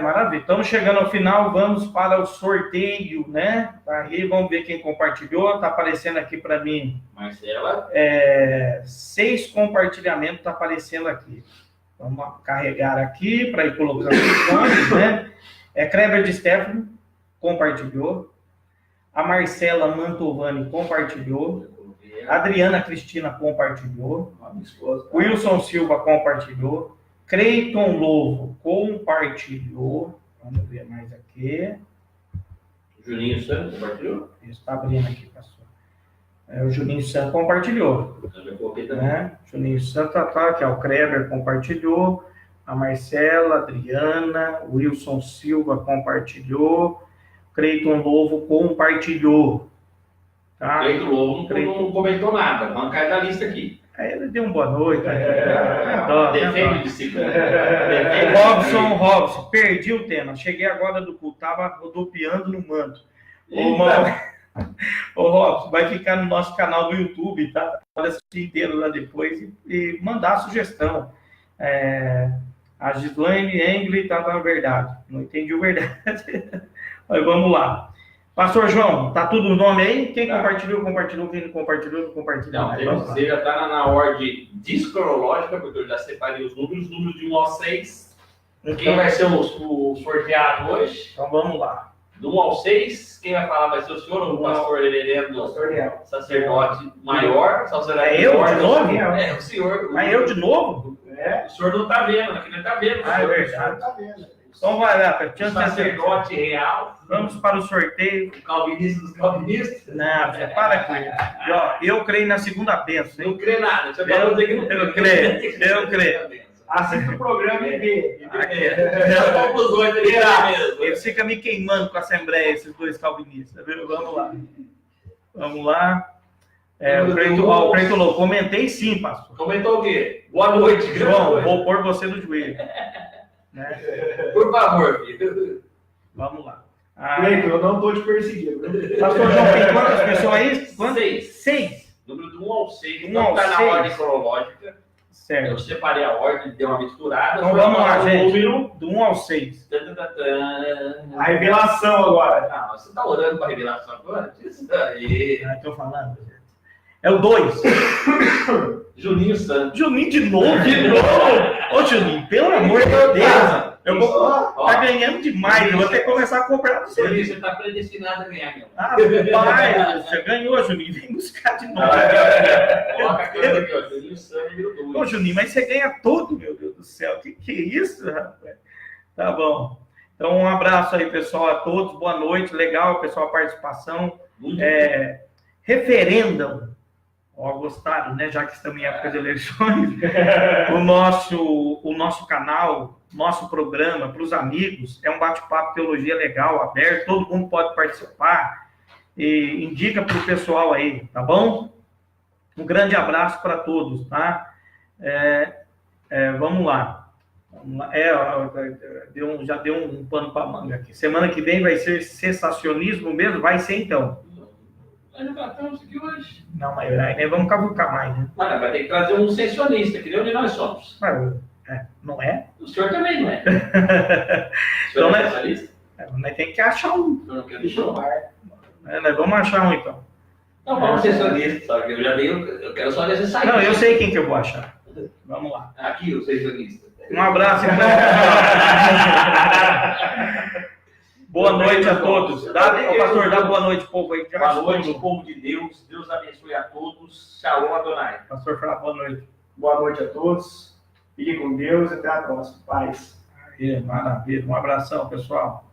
Maravilha. Estamos chegando ao final, vamos para o sorteio, né? Aí vamos ver quem compartilhou. Está aparecendo aqui para mim. Marcela. 6 compartilhamentos está aparecendo aqui. Vamos carregar aqui para ir colocando os nomes, né? Kleber de Stefano compartilhou. A Marcela Mantovani compartilhou. A Adriana Cristina compartilhou. Wilson Silva compartilhou. Creiton Lovo compartilhou. Vamos ver mais aqui. Juninho Santos compartilhou. Isso, está abrindo aqui, pastor. O Juninho Santos compartilhou. Eu já coloquei também. Juninho Santos tá aqui, o Kleber compartilhou. A Marcela, a Adriana, o Wilson Silva compartilhou. Creiton Lovo compartilhou. Tá? Cleiton Lovo não comentou nada. Vamos cair da lista aqui. Aí ele deu uma boa noite. Defende de segunda. Robson, perdi o tema. Cheguei agora do culto, tava rodopiando no manto. Ô Robson, vai ficar no nosso canal do YouTube, tá? Pode assistir inteiro lá depois e mandar sugestão. A Gislaine Engel tá na verdade. Não entendi o verdade. Mas vamos lá. Pastor João, tá tudo no nome aí? Quem compartilhou, quem não compartilhou, não compartilhou. Não, você já está na ordem descronológica, porque eu já separei os números de 1 ao 6. Então, quem vai ser o sorteado hoje? Então vamos lá. Do 1 ao 6, quem vai falar vai ser o senhor ou o pastor Hererendo, sacerdote maior? É eu de novo? O senhor. Mas eu de novo? O senhor não está vendo, aqui não está vendo. É verdade. Então vai lá, o sacerdote real. Vamos para o sorteio. O calvinista dos calvinistas. Não, você para aqui. Eu creio na segunda bênção. Não crê nada. Eu creio. Assista o programa e vê. Ele fica me queimando com a Assembleia, esses dois calvinistas. Viu? Vamos lá. O Preto Louco, comentei sim, pastor. Comentou o quê? Boa noite, João. Vou pôr você no joelho. Né? Por favor, filho. Vamos lá. Cleiton, eu não estou te perseguindo. Pastor João, tem quantas pessoas aí? Quantas? 6. Número do 1 ao 6. Não está na ordem cronológica. Certo. Eu separei a ordem, dei uma misturada. Então vamos lá, gente. Do 1 ao 6. A revelação agora. Ah, você está orando para a revelação agora? Isso aí. Estou falando. É o 2. Juninho Santos. Juninho de novo? Ô, Juninho, pelo amor de Deus. Tá ganhando demais. Eu vou ter que começar a comprar do seu. Você está predestinado a ganhar, meu. Pai, você ganhou, Juninho. Vem buscar de novo. Coloca a câmera aqui, ó. Juninho Santos, número 2. Ô, Juninho, mas você ganha tudo, meu Deus do céu. Que é isso, rapaz? Tá bom. Então, um abraço aí, pessoal, a todos. Boa noite. Legal, pessoal, a participação. Referendam. Gostaram, né? Já que estamos em época de eleições, o nosso canal, nosso programa para os amigos é um bate-papo teologia legal, aberto, todo mundo pode participar e indica para o pessoal aí, tá bom? Um grande abraço para todos, tá? Vamos lá. Já deu um pano para manga aqui. Semana que vem vai ser cessacionismo mesmo? Vai ser então. Nós não tratamos aqui hoje. Não, mas aí nem vamos cavucar mais, né? Mas vai ter que trazer um sessionista, que nem onde nós somos. Mas, não é? O senhor também não é. O Então, senhor né? é sessionista? Nós temos que achar um. O senhor não quer deixar o bar. Nós vamos achar um, então. Não, vamos sessionista, só que eu já dei, eu quero só ver você sair. Não, eu sei quem que eu vou achar. Vamos lá. Aqui, o sessionista. Um abraço. Boa noite a todos. Pastor, dá boa noite, povo aí. Boa noite, povo de Deus. Deus abençoe a todos. Shalom Adonai. Pastor, fala boa noite. Boa noite a todos. Fiquem com Deus e até a próxima. Paz. Maravilha. Um abração, pessoal.